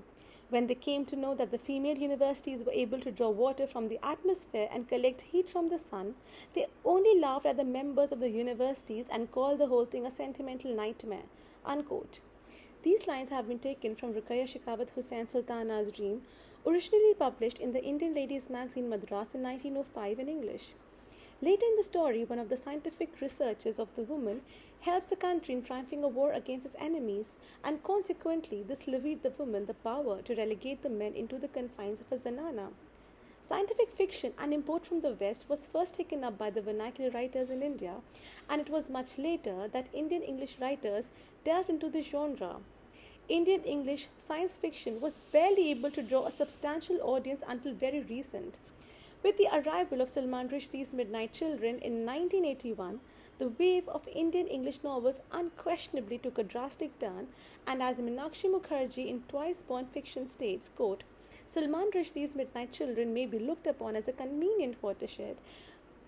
When they came to know that the female universities were able to draw water from the atmosphere and collect heat from the sun, they only laughed at the members of the universities and called the whole thing a sentimental nightmare. Unquote. These lines have been taken from Ruqayya Shekhawat Hussain Sultana's Dream, originally published in the Indian Ladies magazine Madras in 1905 in English. Later in the story, one of the scientific researches of the woman helps the country in triumphing a war against its enemies, and consequently, this levied the woman the power to relegate the men into the confines of a zanana. Scientific fiction, an import from the West, was first taken up by the vernacular writers in India, and it was much later that Indian English writers delved into the genre. Indian English science fiction was barely able to draw a substantial audience until very recent. With the arrival of Salman Rushdie's Midnight Children in 1981, the wave of Indian English novels unquestionably took a drastic turn, and as Meenakshi Mukherjee in Twice Born Fiction states, quote, Salman Rushdie's Midnight Children may be looked upon as a convenient watershed,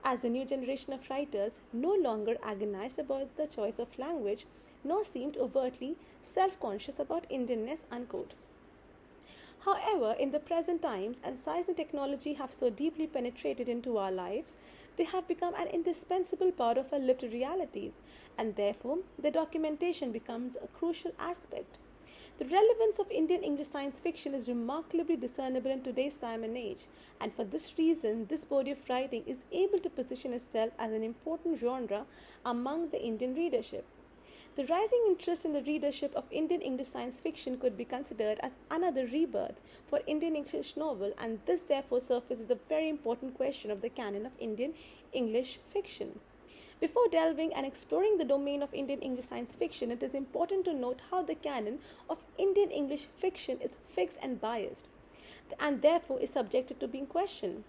as the new generation of writers no longer agonized about the choice of language, nor seemed overtly self-conscious about Indianness, unquote. However, in the present times, and science and technology have so deeply penetrated into our lives, they have become an indispensable part of our lived realities, and therefore their documentation becomes a crucial aspect. The relevance of Indian English science fiction is remarkably discernible in today's time and age, and for this reason, this body of writing is able to position itself as an important genre among the Indian readership. The rising interest in the readership of Indian English science fiction could be considered as another rebirth for Indian English novel, and this therefore surfaces the very important question of the canon of Indian English fiction. Before delving and exploring the domain of Indian English science fiction, it is important to note how the canon of Indian English fiction is fixed and biased, and therefore is subjected to being questioned.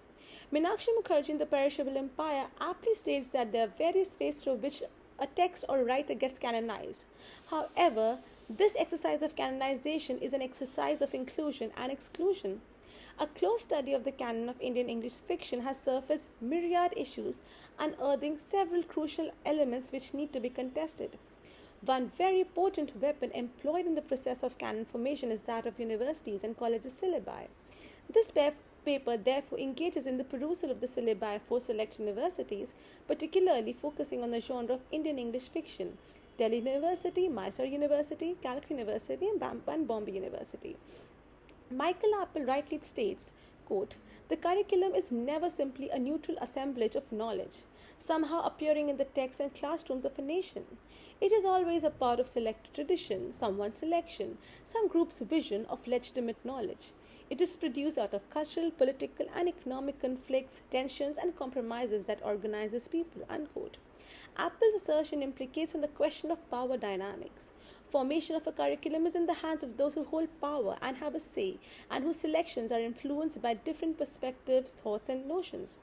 Meenakshi Mukherjee in The Perishable Empire aptly states that there are various ways through which a text or writer gets canonized. However, this exercise of canonization is an exercise of inclusion and exclusion. A close study of the canon of Indian English fiction has surfaced myriad issues, unearthing several crucial elements which need to be contested. One very potent weapon employed in the process of canon formation is that of universities and colleges' syllabi. This paper therefore engages in the perusal of the syllabi of 4 select universities, particularly focusing on the genre of Indian English fiction: Delhi University, Mysore University, Calcutta University, and Bombay University. Michael Apple rightly states, quote, "The curriculum is never simply a neutral assemblage of knowledge, somehow appearing in the texts and classrooms of a nation. It is always a part of selected tradition, someone's selection, some group's vision of legitimate knowledge. It is produced out of cultural, political, and economic conflicts, tensions, and compromises that organizes people," unquote. Apple's assertion implicates on the question of power dynamics. Formation of a curriculum is in the hands of those who hold power and have a say, and whose selections are influenced by different perspectives, thoughts, and notions.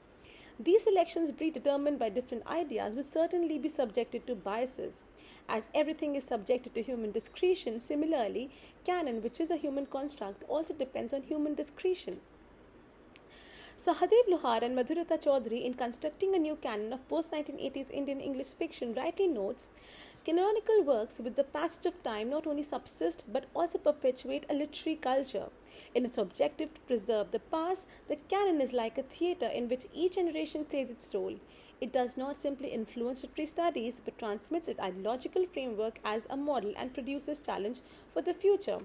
These selections, predetermined by different ideas, will certainly be subjected to biases. As everything is subjected to human discretion, similarly, canon, which is a human construct, also depends on human discretion. Sahadev Luhar and Madhurata Chaudhary, in constructing a new canon of post-1980s Indian English fiction, rightly notes, canonical works with the passage of time not only subsist but also perpetuate a literary culture. In its objective to preserve the past, the canon is like a theatre in which each generation plays its role. It does not simply influence literary studies but transmits its ideological framework as a model and produces challenge for the future.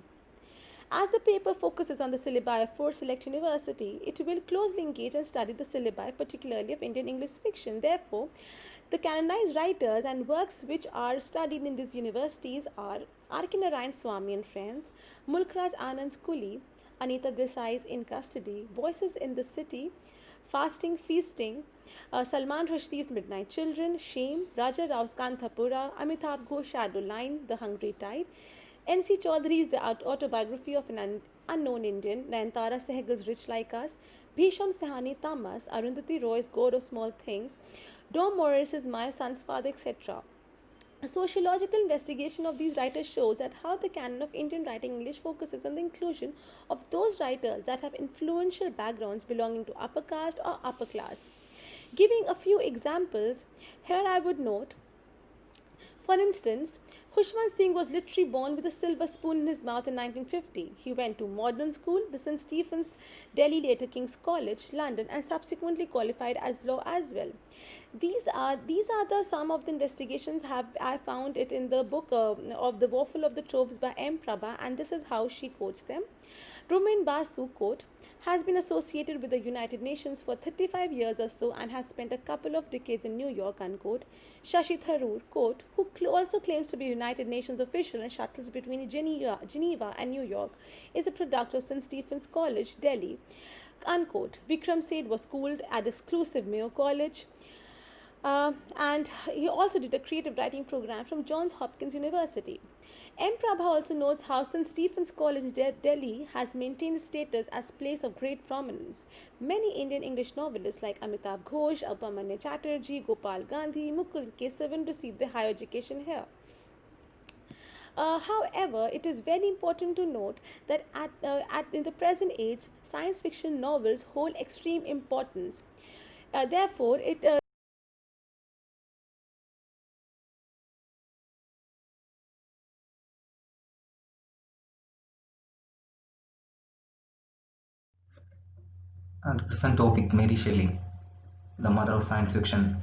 As the paper focuses on the syllabi of 4 select universities, it will closely engage and study the syllabi, particularly of Indian English fiction. Therefore, the canonized writers and works which are studied in these universities are R.K. Narayan Swamy and Friends, Mulkraj Anand's Kuli, Anita Desai's In Custody, Voices in the City, Fasting, Feasting, Salman Rushdie's Midnight Children, Shame, Raja Rao's Kanthapura, Amitabh Ghosh Shadow Line, The Hungry Tide, N.C. Chaudhary's The Autobiography of an Unknown Indian, Nayantara Sehgal's Rich Like Us, Bhisham Sahani Tamas, Arundhati Roy's God of Small Things, Dom Morris's My Son's Father, etc. A sociological investigation of these writers shows that how the canon of Indian writing English focuses on the inclusion of those writers that have influential backgrounds belonging to upper caste or upper class. Giving a few examples, here I would note, for instance, Khushwant Singh was literally born with a silver spoon in his mouth in 1950. He went to modern school, the St. Stephen's, Delhi, later King's College, London, and subsequently qualified as law as well. These are the some of the investigations I found it in the book of The Waffle of the Troves by M. Prabha, and this is how she quotes them. Rumain Basu, quote, has been associated with the United Nations for 35 years or so and has spent a couple of decades in New York, unquote. Shashi Tharoor, quote, who also claims to be United Nations official and shuttles between Geneva and New York, is a product of St. Stephen's College, Delhi, unquote. Vikram Seth was schooled at exclusive Mayo College. And he also did a creative writing program from Johns Hopkins University. M. Prabha also notes how St. Stephen's College, Delhi has maintained status as a place of great prominence. Many Indian English novelists like Amitabh Ghosh, Upamanya Chatterjee, Gopal Gandhi, Mukul Kesavan received their higher education here. However, it is very important to note that in the present age, science fiction novels hold extreme importance. Therefore, And the present topic, Mary Shelley, the mother of science fiction,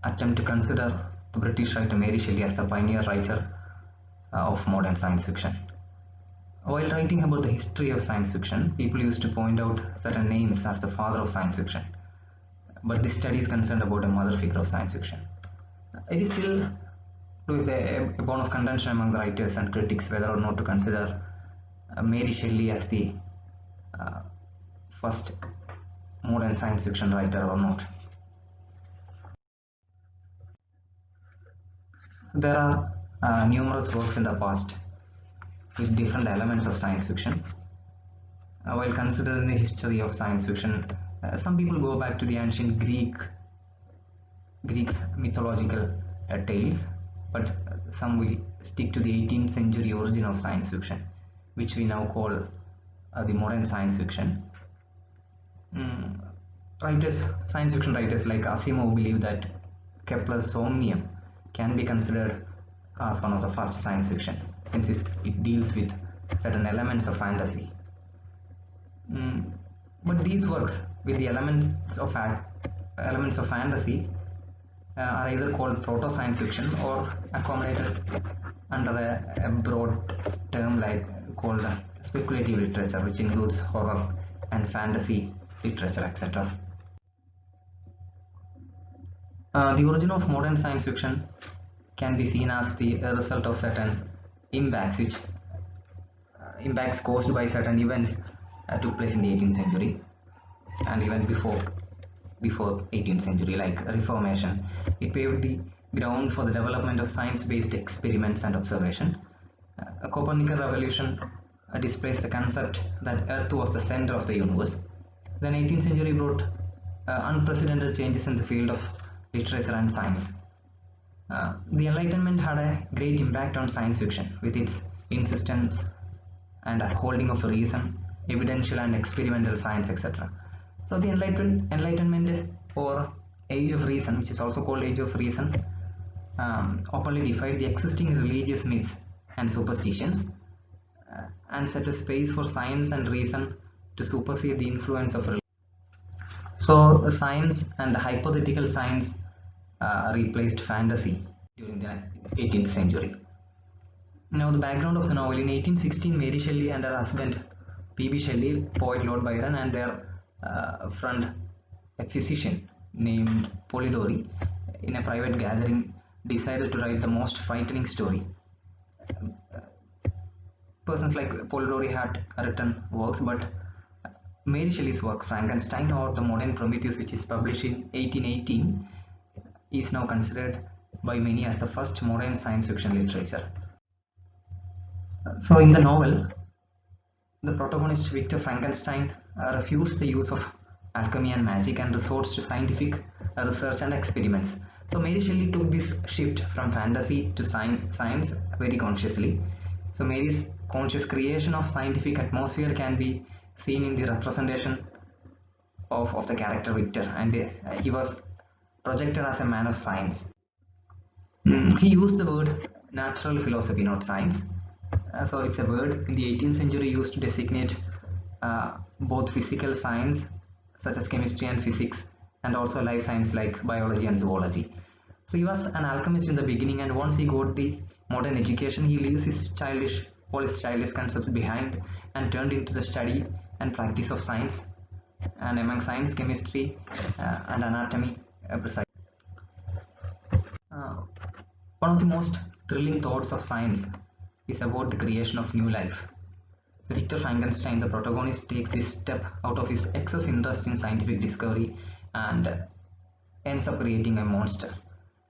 attempt to consider the British writer Mary Shelley as the pioneer writer of modern science fiction. While writing about the history of science fiction, people used to point out certain names as the father of science fiction. But this study is concerned about a mother figure of science fiction. It is still a bone of contention among the writers and critics whether or not to consider Mary Shelley as the first modern science fiction writer or not. So there are numerous works in the past with different elements of science fiction. While considering the history of science fiction, some people go back to the ancient Greek's mythological tales, but some will stick to the 18th century origin of science fiction, which we now call the modern science fiction. Mm, science fiction writers like Asimov believe that Kepler's Somnium can be considered as one of the first science fiction since it deals with certain elements of fantasy. Mm, but these works with the elements of fantasy are either called proto science fiction or accommodated under a broad term like called speculative literature, which includes horror and fantasy literature, etc. The origin of modern science fiction can be seen as the result of certain impacts, which impacts caused by certain events took place in the 18th century and even before 18th century, like Reformation. It paved the ground for the development of science-based experiments and observation. A Copernican revolution displaced the concept that Earth was the center of the universe. The 19th century brought unprecedented changes in the field of literature and science. The Enlightenment had a great impact on science fiction with its insistence and upholding of reason, evidential and experimental science, etc. So the Enlightenment or Age of Reason, which is also called Age of Reason, openly defied the existing religious myths and superstitions and set a space for science and reason to supersede the influence of religion. So science and hypothetical science replaced fantasy during the 18th century. Now the background of the novel: in 1816, Mary Shelley and her husband P.B. Shelley, poet Lord Byron, and their friend, a physician named Polidori, in a private gathering, decided to write the most frightening story. Persons like Polidori had written works, but Mary Shelley's work, Frankenstein or the Modern Prometheus, which is published in 1818, is now considered by many as the first modern science fiction literature. So in the novel, the protagonist Victor Frankenstein refused the use of alchemy and magic and resorts to scientific research and experiments. So Mary Shelley took this shift from fantasy to science very consciously. So Mary's conscious creation of scientific atmosphere can be seen in the representation of the character Victor, and he was projected as a man of science. He used the word natural philosophy, not science. So it's a word in the 18th century used to designate both physical science such as chemistry and physics, and also life science like biology and zoology. So he was an alchemist in the beginning, and once he got the modern education, he leaves all his childish concepts behind and turned into the study and practice of science, and among science, chemistry and anatomy precisely. One of the most thrilling thoughts of science is about the creation of new life. So Victor Frankenstein, the protagonist, takes this step out of his excess interest in scientific discovery and ends up creating a monster.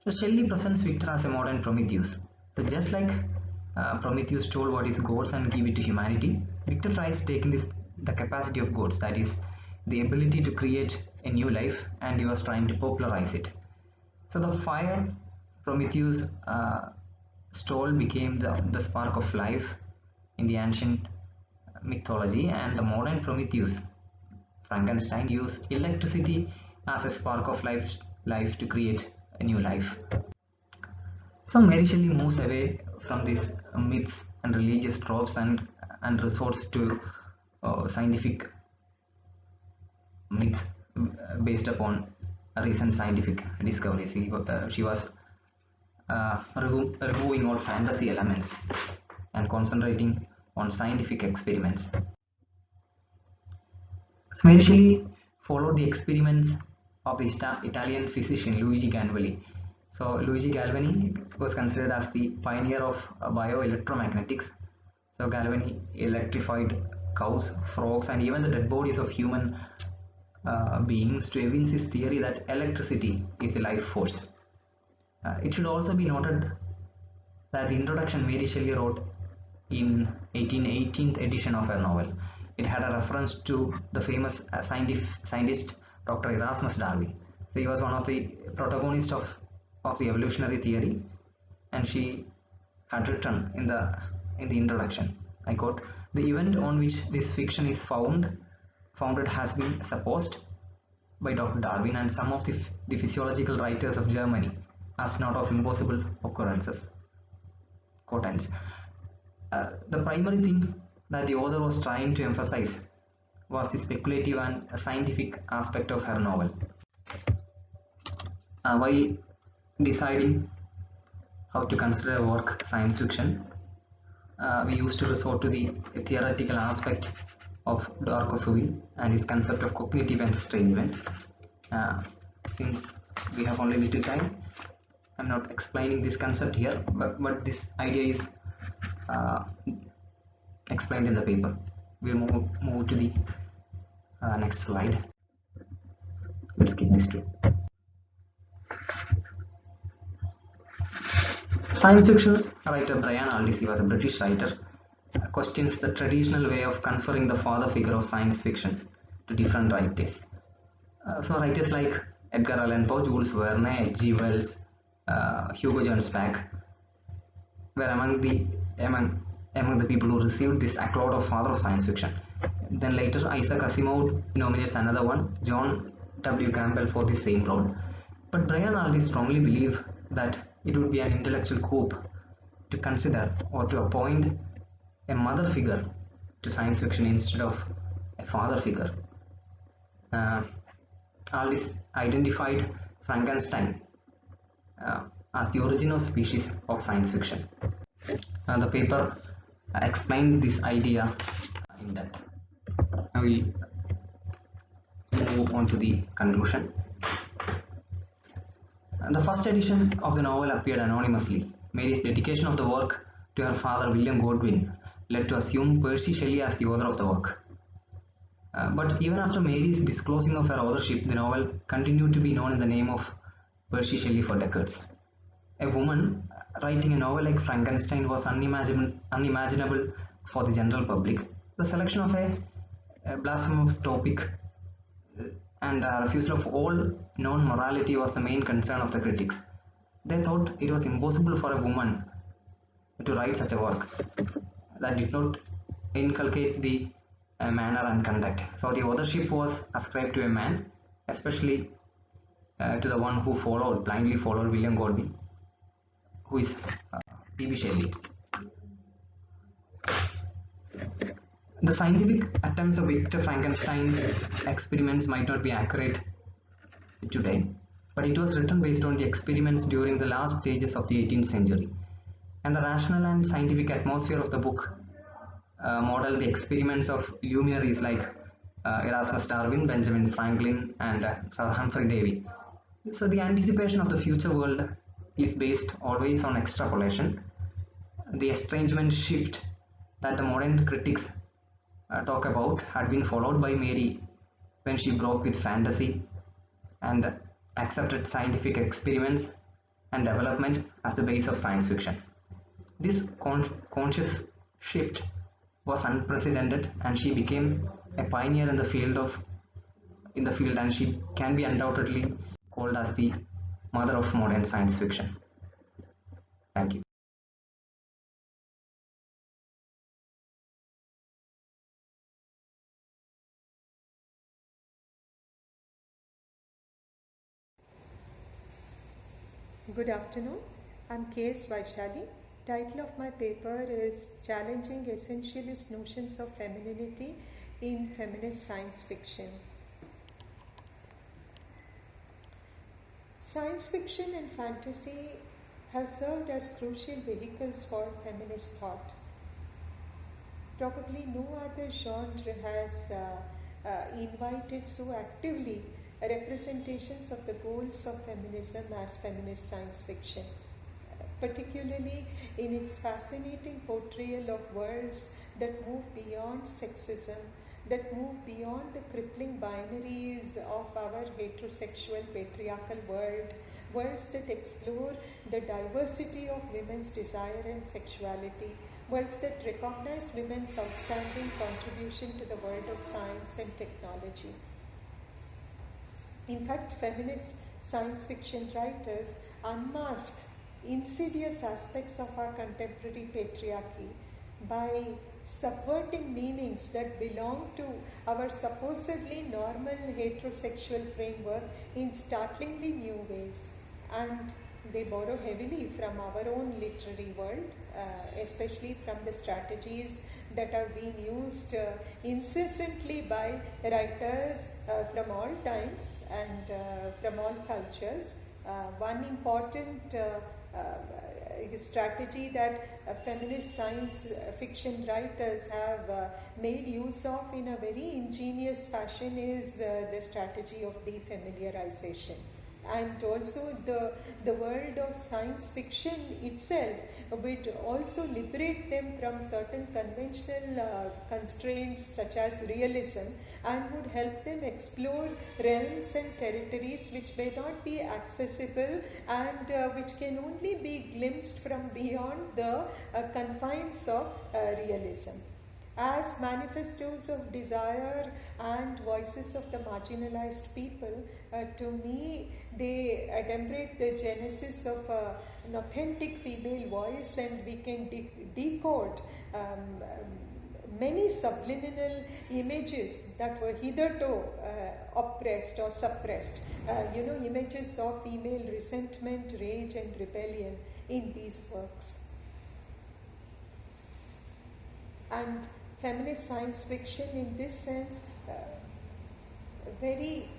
So Shelley presents Victor as a modern Prometheus. So just like Prometheus stole what is God's and give it to humanity, Victor tries taking the capacity of gods, that is, the ability to create a new life, and he was trying to popularize it. So the fire Prometheus stole became the spark of life in the ancient mythology, and the modern Prometheus, Frankenstein, used electricity as a spark of life to create a new life. So Mary Shelley moves away from these myths and religious tropes and resorts to scientific myths based upon recent scientific discoveries. She was removing all fantasy elements and concentrating on scientific experiments. So Mary Shelley followed the experiments of the Italian physician Luigi Galvani. So Luigi Galvani was considered as the pioneer of bioelectromagnetics. So Galvani electrified cows, frogs, and even the dead bodies of human beings to evince his theory that electricity is the life force. It should also be noted that the introduction Mary Shelley wrote in 1818th edition of her novel, it had a reference to the famous scientist Dr. Erasmus Darwin. So he was one of the protagonists of the evolutionary theory, and she had written in the introduction, I quote, "The event on which this fiction is found founded has been supposed by Dr. Darwin and some of the physiological writers of Germany as not of impossible occurrences. Quote ends. The primary thing that the author was trying to emphasize was the speculative and scientific aspect of her novel. While deciding how to consider a work science fiction, we used to resort to the theoretical aspect of Darko-Suvin and his concept of cognitive estrangement. Since we have only little time, I'm not explaining this concept here, but this idea is explained in the paper. We'll move to the next slide. We'll skip this too. Science fiction writer Brian Aldiss, he was a British writer, questions the traditional way of conferring the father figure of science fiction to different writers. So writers like Edgar Allan Poe, Jules Verne, H.G. Wells, Hugo Gernsback were among the people who received this accolade of father of science fiction. Then later Isaac Asimov nominates another one, John W. Campbell, for the same role. But Brian Aldiss strongly believed that it would be an intellectual coup to consider or to appoint a mother figure to science fiction instead of a father figure. Aldiss identified Frankenstein as the original species of science fiction. The paper explained this idea in depth. Now we move on to the conclusion. The first edition of the novel appeared anonymously. Mary's dedication of the work to her father William Godwin led to assume Percy Shelley as the author of the work. But even after Mary's disclosing of her authorship, the novel continued to be known in the name of Percy Shelley for decades. A woman writing a novel like Frankenstein was unimaginable for the general public. The selection of a blasphemous topic and refusal of all known morality was the main concern of the critics. They thought it was impossible for a woman to write such a work that did not inculcate the manner and conduct. So the authorship was ascribed to a man, especially to the one who blindly followed William Godwin, who is P.B. Shelley. The scientific attempts of Victor Frankenstein experiments might not be accurate today, but it was written based on the experiments during the last stages of the 18th century. And the rational and scientific atmosphere of the book modeled the experiments of luminaries like Erasmus Darwin, Benjamin Franklin, and Sir Humphrey Davy. So the anticipation of the future world is based always on extrapolation. The estrangement shift that the modern critics talk about had been followed by Mary when she broke with fantasy and accepted scientific experiments and development as the base of science fiction. This conscious shift was unprecedented, and she became a pioneer in the field, and she can be undoubtedly called as the mother of modern science fiction. Thank you. Good afternoon. I'm K.S. Vaishali. Title of my paper is Challenging Essentialist Notions of Femininity in Feminist Science Fiction. Science fiction and fantasy have served as crucial vehicles for feminist thought. Probably no other genre has invited so actively representations of the goals of feminism as feminist science fiction, particularly in its fascinating portrayal of worlds that move beyond sexism, that move beyond the crippling binaries of our heterosexual patriarchal world, worlds that explore the diversity of women's desire and sexuality, worlds that recognize women's outstanding contribution to the world of science and technology. In fact, feminist science fiction writers unmask insidious aspects of our contemporary patriarchy by subverting meanings that belong to our supposedly normal heterosexual framework in startlingly new ways. And they borrow heavily from our own literary world, especially from the strategies that have been used incessantly by writers from all times and from all cultures. One important strategy that feminist science fiction writers have made use of in a very ingenious fashion is the strategy of defamiliarization. And also the world of science fiction itself would also liberate them from certain conventional constraints such as realism, and would help them explore realms and territories which may not be accessible and which can only be glimpsed from beyond the confines of realism. As manifestos of desire and voices of the marginalized people, to me, they adumbrate the genesis of an authentic female voice, and we can decode many subliminal images that were hitherto oppressed or suppressed. Images of female resentment, rage, and rebellion in these works. And feminist science fiction, in this sense, very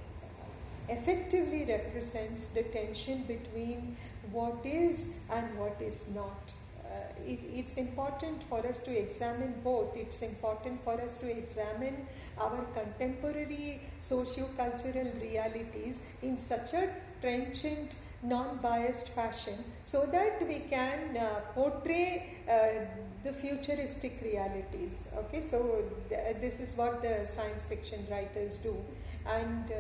effectively represents the tension between what is and what is not. It's important for us to examine both. It's important for us to examine our contemporary socio-cultural realities in such a trenchant, non-biased fashion, so that we can portray the futuristic realities. Okay, so this is what the science fiction writers do. And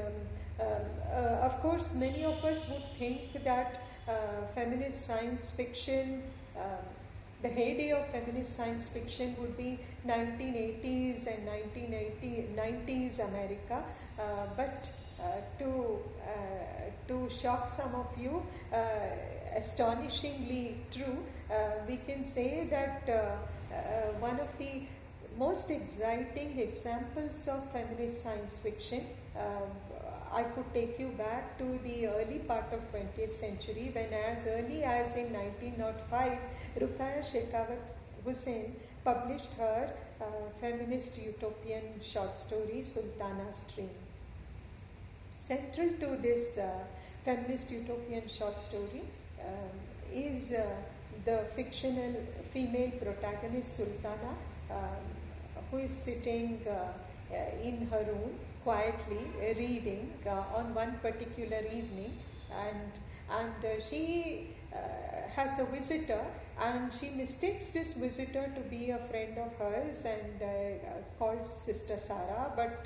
of course, many of us would think that feminist science fiction, the heyday of feminist science fiction would be 1980s and 1990s America, but to shock some of you, astonishingly true, we can say that one of the most exciting examples of feminist science fiction, I could take you back to the early part of 20th century, when as early as in 1905, Ruqayya Shekhawat Hussain published her feminist utopian short story, Sultana's Dream. Central to this feminist utopian short story is the fictional female protagonist Sultana, who is sitting in her room quietly reading on one particular evening, and she has a visitor, and she mistakes this visitor to be a friend of hers and called Sister Sarah, but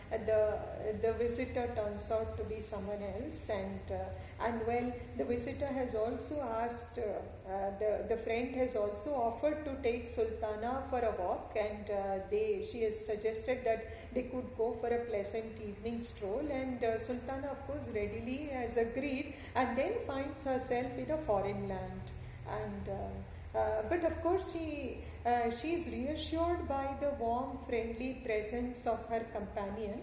the visitor turns out to be someone else, and well, the visitor has also asked, the friend has also offered to take Sultana for a walk, and she has suggested that they could go for a pleasant evening stroll, and Sultana of course readily has agreed, and then finds herself in a foreign land. And but of course she is reassured by the warm, friendly presence of her companion,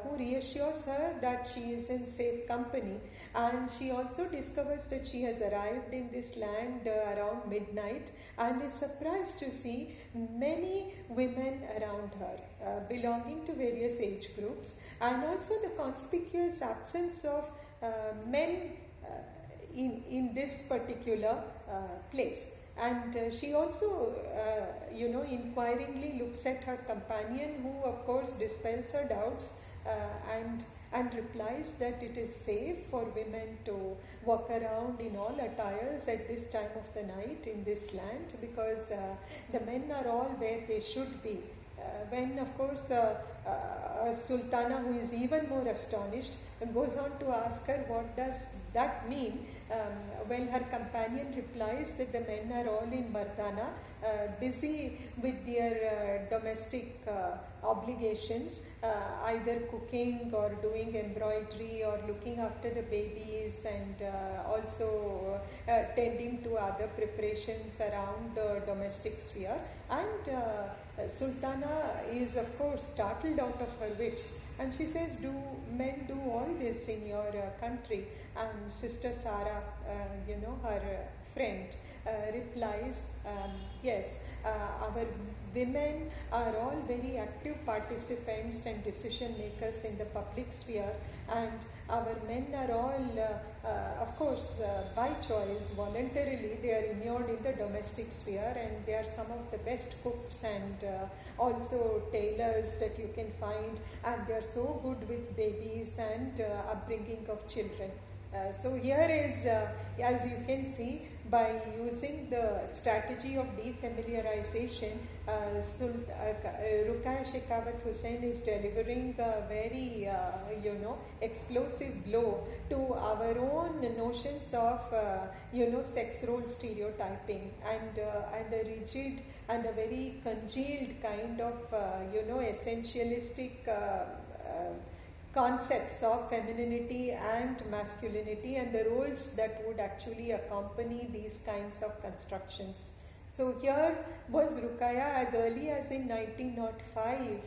who reassures her that she is in safe company, and she also discovers that she has arrived in this land around midnight, and is surprised to see many women around her, belonging to various age groups, and also the conspicuous absence of men in this particular place. And she also, inquiringly looks at her companion, who of course dispels her doubts and replies that it is safe for women to walk around in all attires at this time of the night in this land, because the men are all where they should be. When of course Sultana, who is even more astonished, goes on to ask her what does that mean, Well, her companion replies that the men are all in Mardana, busy with their domestic obligations, either cooking or doing embroidery or looking after the babies, and also tending to other preparations around domestic sphere. And Sultana is, of course, startled out of her wits, and she says, "Do men do all this in your country?" And Sister Sarah, her friend, replies, "Yes, our women are all very active participants and decision makers in the public sphere, and our men are all, of course, by choice, voluntarily, they are immured in the domestic sphere, and they are some of the best cooks and also tailors that you can find, and they are so good with babies and upbringing of children." So here is, as you can see, by using the strategy of defamiliarization, Ruqayya Shekhawat Hussain is delivering a very, explosive blow to our own notions of, sex role stereotyping, and a rigid and a very congealed kind of, essentialistic concepts of femininity and masculinity, and the roles that would actually accompany these kinds of constructions. So here was Ruqayya as early as in 1905,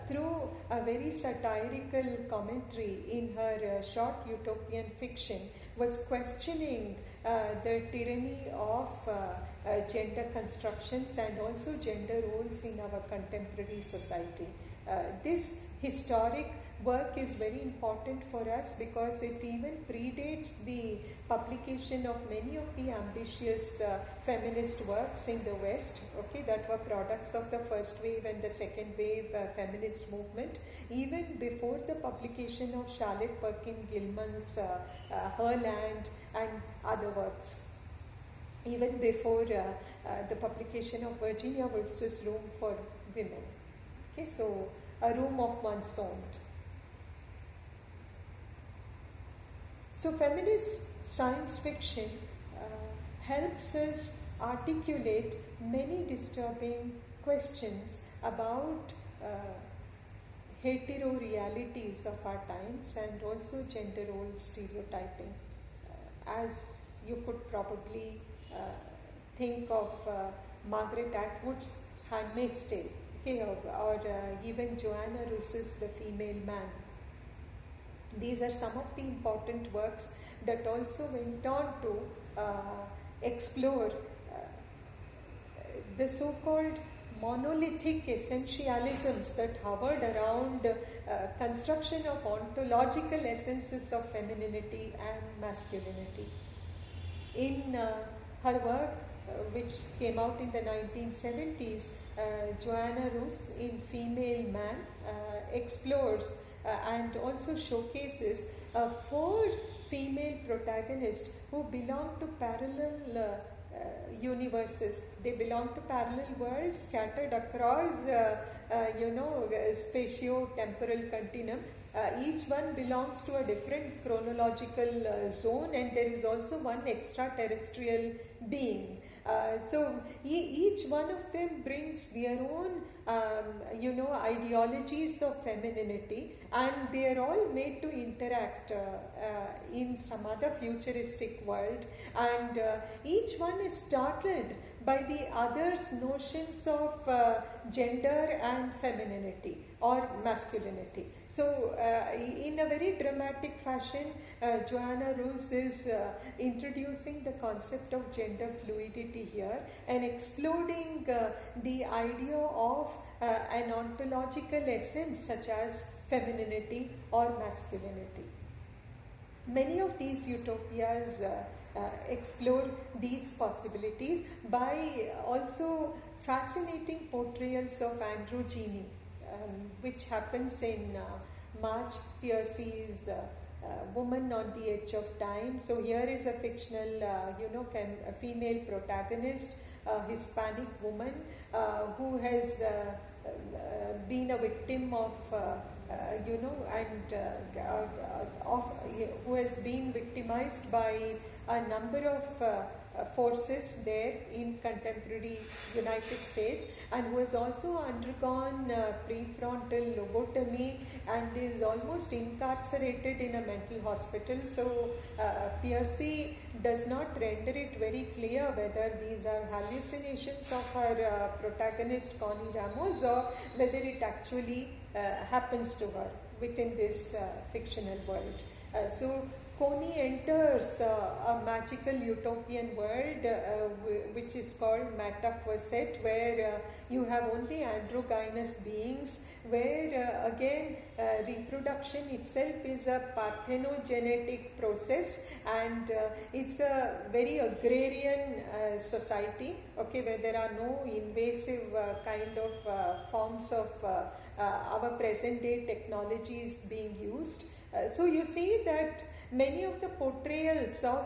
through a very satirical commentary in her short utopian fiction, was questioning the tyranny of gender constructions and also gender roles in our contemporary society. This historic work is very important for us because it even predates the publication of many of the ambitious feminist works in the West, that were products of the first wave and the second wave feminist movement, even before the publication of Charlotte Perkins Gilman's Her Land and other works, even before the publication of Virginia Woolf's Room for Women. So A Room of One's Own. So feminist science fiction helps us articulate many disturbing questions about hetero-realities of our times and also gender role stereotyping. As you could probably think of Margaret Atwood's Handmaid's Tale, or even Joanna Russ's The Female Man. These are some of the important works that also went on to explore the so-called monolithic essentialisms that hovered around construction of ontological essences of femininity and masculinity. In her work, which came out in the 1970s, Joanna Russ in Female Man explores and also showcases 4 female protagonists who belong to parallel universes. They belong to parallel worlds scattered across, spatio-temporal continuum. Each one belongs to a different chronological zone, and there is also one extraterrestrial being. So each one of them brings their own, ideologies of femininity, and they are all made to interact in some other futuristic world, and each one is startled by the other's notions of gender and femininity or masculinity. So in a very dramatic fashion, Joanna Russ is introducing the concept of gender fluidity here and exploding the idea of an ontological essence such as femininity or masculinity. Many of these utopias explore these possibilities by also fascinating portrayals of androgyny, which happens in Marge Piercy's Woman on the Edge of Time. So here is a fictional, a female protagonist, a Hispanic woman who has been a victim of who has been victimized by a number of forces there in contemporary United States, and who has also undergone prefrontal lobotomy and is almost incarcerated in a mental hospital. So Piercy does not render it very clear whether these are hallucinations of her protagonist Connie Ramos, or whether it actually happens to her within this fictional world. So Connie enters a magical utopian world which is called Metaquaset, where you have only androgynous beings, where again reproduction itself is a parthenogenetic process, and it's a very agrarian society, okay, where there are no invasive kind of forms of our present day technologies being used. So you see that many of the portrayals of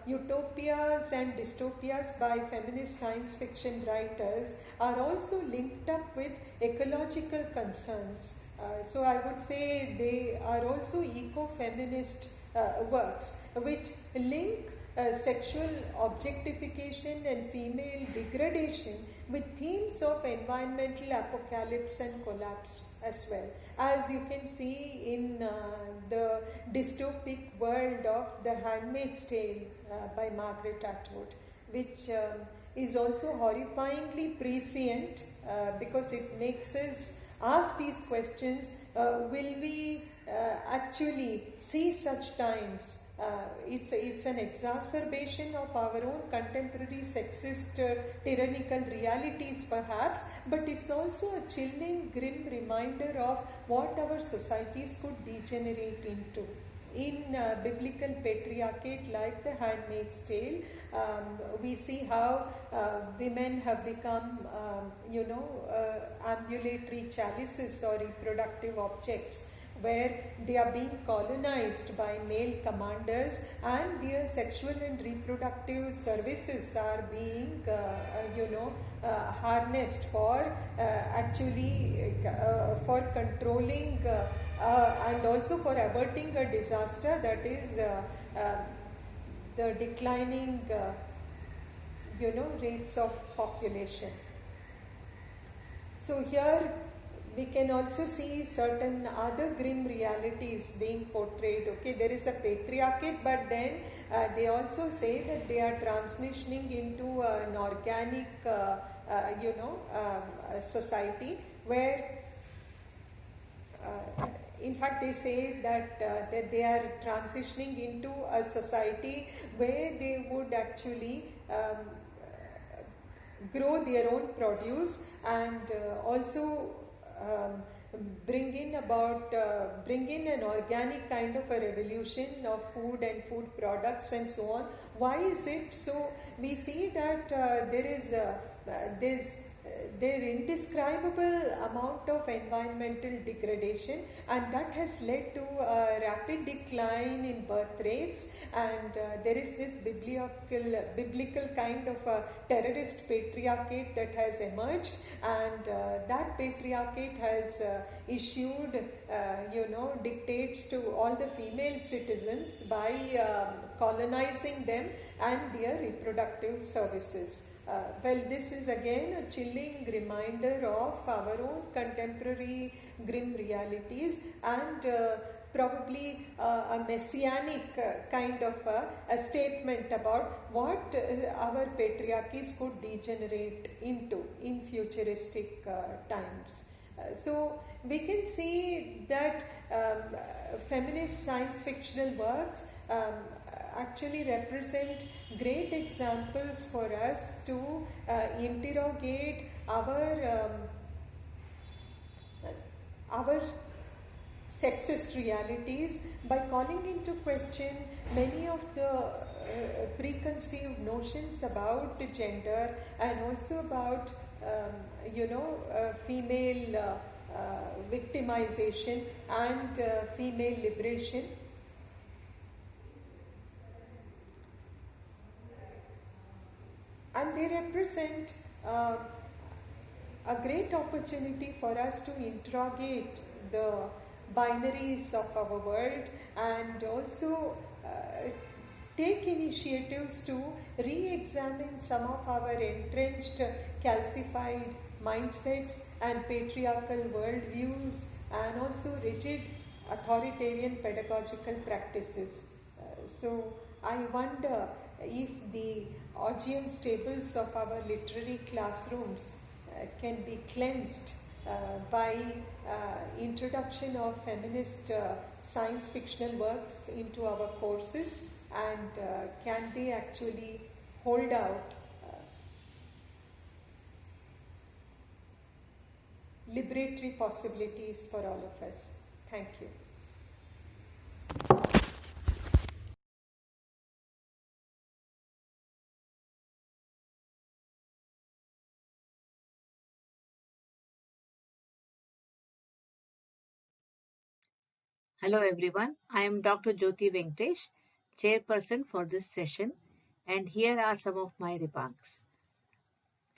utopias and dystopias by feminist science fiction writers are also linked up with ecological concerns. So I would say they are also eco-feminist works which link sexual objectification and female degradation with themes of environmental apocalypse and collapse as well. As you can see in the dystopic world of The Handmaid's Tale by Margaret Atwood, which is also horrifyingly prescient because it makes us ask these questions. Will we actually see such times? It's an exacerbation of our own contemporary sexist tyrannical realities perhaps, but it's also a chilling, grim reminder of what our societies could degenerate into. In biblical patriarchate like The Handmaid's Tale, we see how women have become, ambulatory chalices or reproductive objects, where they are being colonized by male commanders, and their sexual and reproductive services are being, harnessed for actually for controlling and also for averting a disaster, that is the declining, rates of population. So here we can also see certain other grim realities being portrayed. Okay, there is a patriarchate, but then they also say that they are transitioning into an organic, society where, in fact, they say that they are transitioning into a society where they would actually grow their own produce and also bring in an organic kind of a revolution of food and food products and so on. Why is it so? We see that there is indescribable amount of environmental degradation, and that has led to a rapid decline in birth rates, and there is this biblical kind of a terrorist patriarchate that has emerged, and that patriarchate has issued dictates to all the female citizens by colonizing them and their reproductive services. Well, this is again a chilling reminder of our own contemporary grim realities, and probably a messianic kind of a statement about what our patriarchies could degenerate into in futuristic times. So we can see that feminist science fictional works actually represent great examples for us to interrogate our sexist realities by calling into question many of the preconceived notions about gender and also about female victimization and female liberation. And they represent a great opportunity for us to interrogate the binaries of our world, and also take initiatives to re-examine some of our entrenched calcified mindsets and patriarchal worldviews, and also rigid authoritarian pedagogical practices. So I wonder if the audience tables of our literary classrooms can be cleansed by introduction of feminist science fictional works into our courses, and can they actually hold out liberatory possibilities for all of us. Thank you. Hello everyone, I am Dr. Jyoti Venkatesh, chairperson for this session, and here are some of my remarks.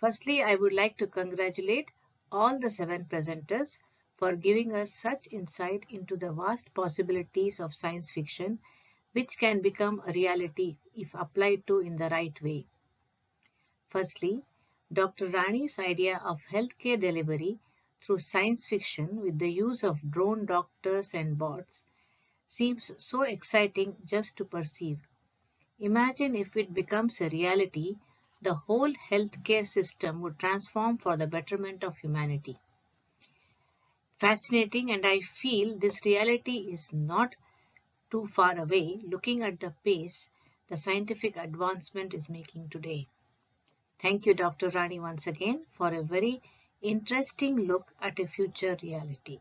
Firstly, I would like to congratulate all the 7 presenters for giving us such insight into the vast possibilities of science fiction, which can become a reality if applied to in the right way. Firstly, Dr. Rani's idea of healthcare delivery through science fiction with the use of drone doctors and bots seems so exciting just to perceive. Imagine if it becomes a reality, the whole healthcare system would transform for the betterment of humanity. Fascinating, and I feel this reality is not too far away looking at the pace the scientific advancement is making today. Thank you, Dr. Rani, once again for a very interesting look at a future reality.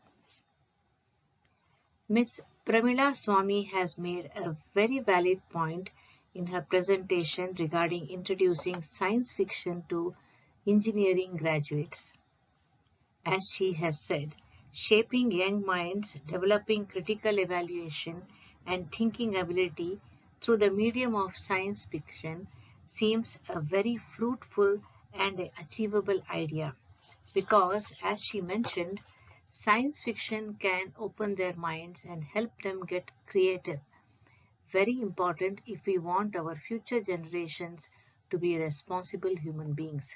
Ms. Pramila Swami has made a very valid point in her presentation regarding introducing science fiction to engineering graduates. As she has said, shaping young minds, developing critical evaluation and thinking ability through the medium of science fiction seems a very fruitful and achievable idea because, as she mentioned, science fiction can open their minds and help them get creative. Very important if we want our future generations to be responsible human beings.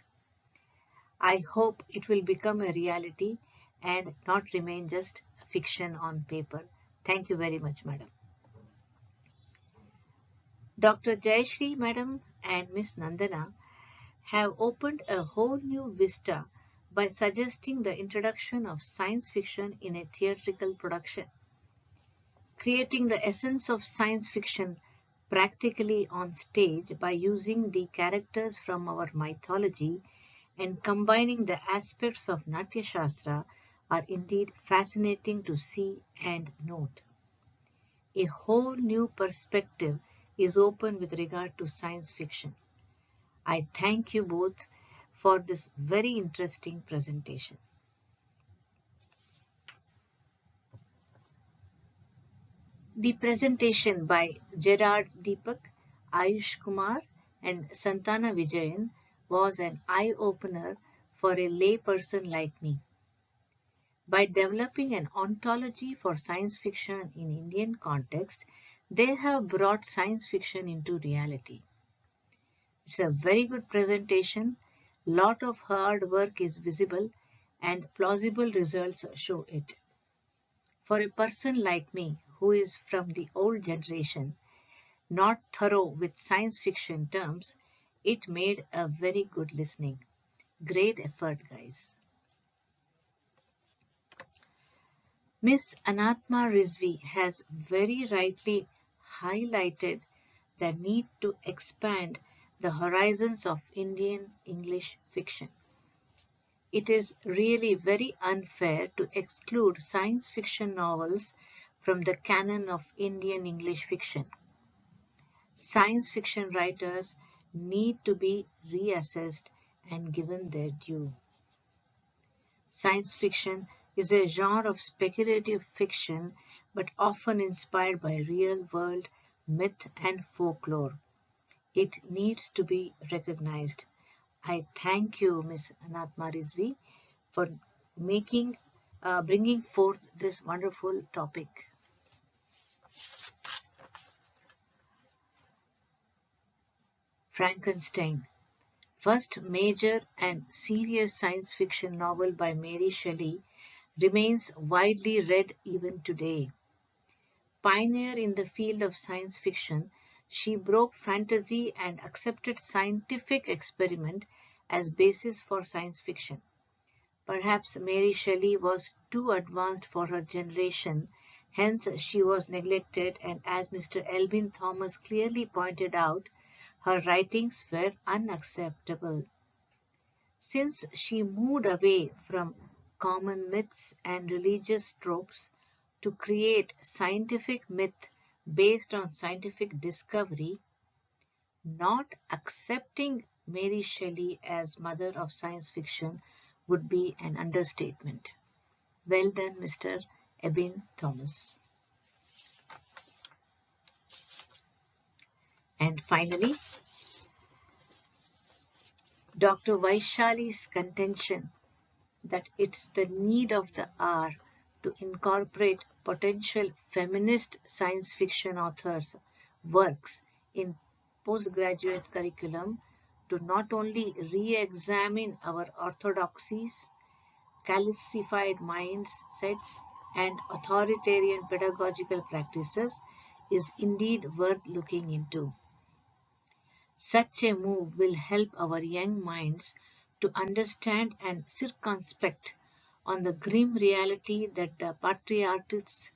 I hope it will become a reality and not remain just fiction on paper. Thank you very much, Madam. Dr. Jayashree Madam and Ms. Nandana have opened a whole new vista by suggesting the introduction of science fiction in a theatrical production. Creating the essence of science fiction practically on stage by using the characters from our mythology and combining the aspects of Natya Shastra are indeed fascinating to see and note. A whole new perspective is open with regard to science fiction. I thank you both for this very interesting presentation. The presentation by Gerard Deepak, Ayush Kumar and Santana Vijayan was an eye-opener for a layperson like me. By developing an ontology for science fiction in Indian context, they have brought science fiction into reality. It's a very good presentation. Lot of hard work is visible and plausible results show it. For a person like me, who is from the old generation, not thorough with science fiction terms, it made a very good listening. Great effort, guys. Miss Anatma Rizvi has very rightly highlighted the need to expand the horizons of Indian English fiction. It is really very unfair to exclude science fiction novels from the canon of Indian English fiction. Science fiction writers need to be reassessed and given their due. Science fiction is a genre of speculative fiction but often inspired by real-world myth and folklore. It needs to be recognized. I thank you, Ms. Anatma Rizvi, for making bringing forth this wonderful topic. Frankenstein, first major and serious science fiction novel by Mary Shelley, remains widely read even today. Pioneer in the field of science fiction, she broke fantasy and accepted scientific experiment as basis for science fiction. Perhaps Mary Shelley was too advanced for her generation, hence she was neglected, and as Mr. Elvin Thomas clearly pointed out, her writings were unacceptable. Since she moved away from common myths and religious tropes to create scientific myth based on scientific discovery, not accepting Mary Shelley as mother of science fiction would be an understatement. Well done, Mr. Eben Thomas. And finally, Dr. Vaishali's contention that it's the need of the hour to incorporate potential feminist science fiction authors' works in postgraduate curriculum to not only re-examine our orthodoxies, calcified mindsets, and authoritarian pedagogical practices is indeed worth looking into. Such a move will help our young minds to understand and circumspect on the grim reality that the patriarchs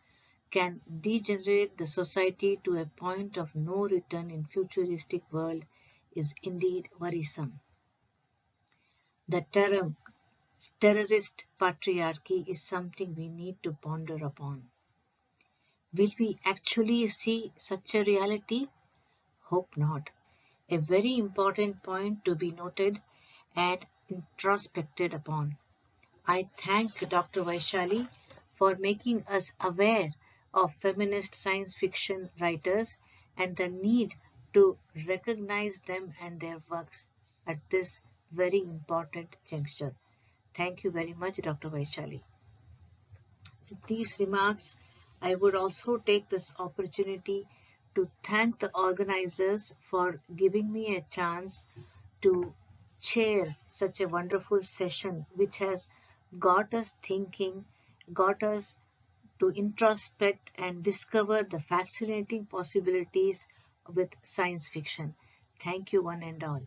can degenerate the society to a point of no return in futuristic world is indeed worrisome. The term terrorist patriarchy is something we need to ponder upon. Will we actually see such a reality? Hope not. A very important point to be noted and introspected upon. I thank Dr. Vaishali for making us aware of feminist science fiction writers and the need to recognize them and their works at this very important juncture. Thank you very much, Dr. Vaishali. With these remarks, I would also take this opportunity to thank the organizers for giving me a chance to chair such a wonderful session which has got us thinking, got us to introspect and discover the fascinating possibilities with science fiction. Thank you one and all.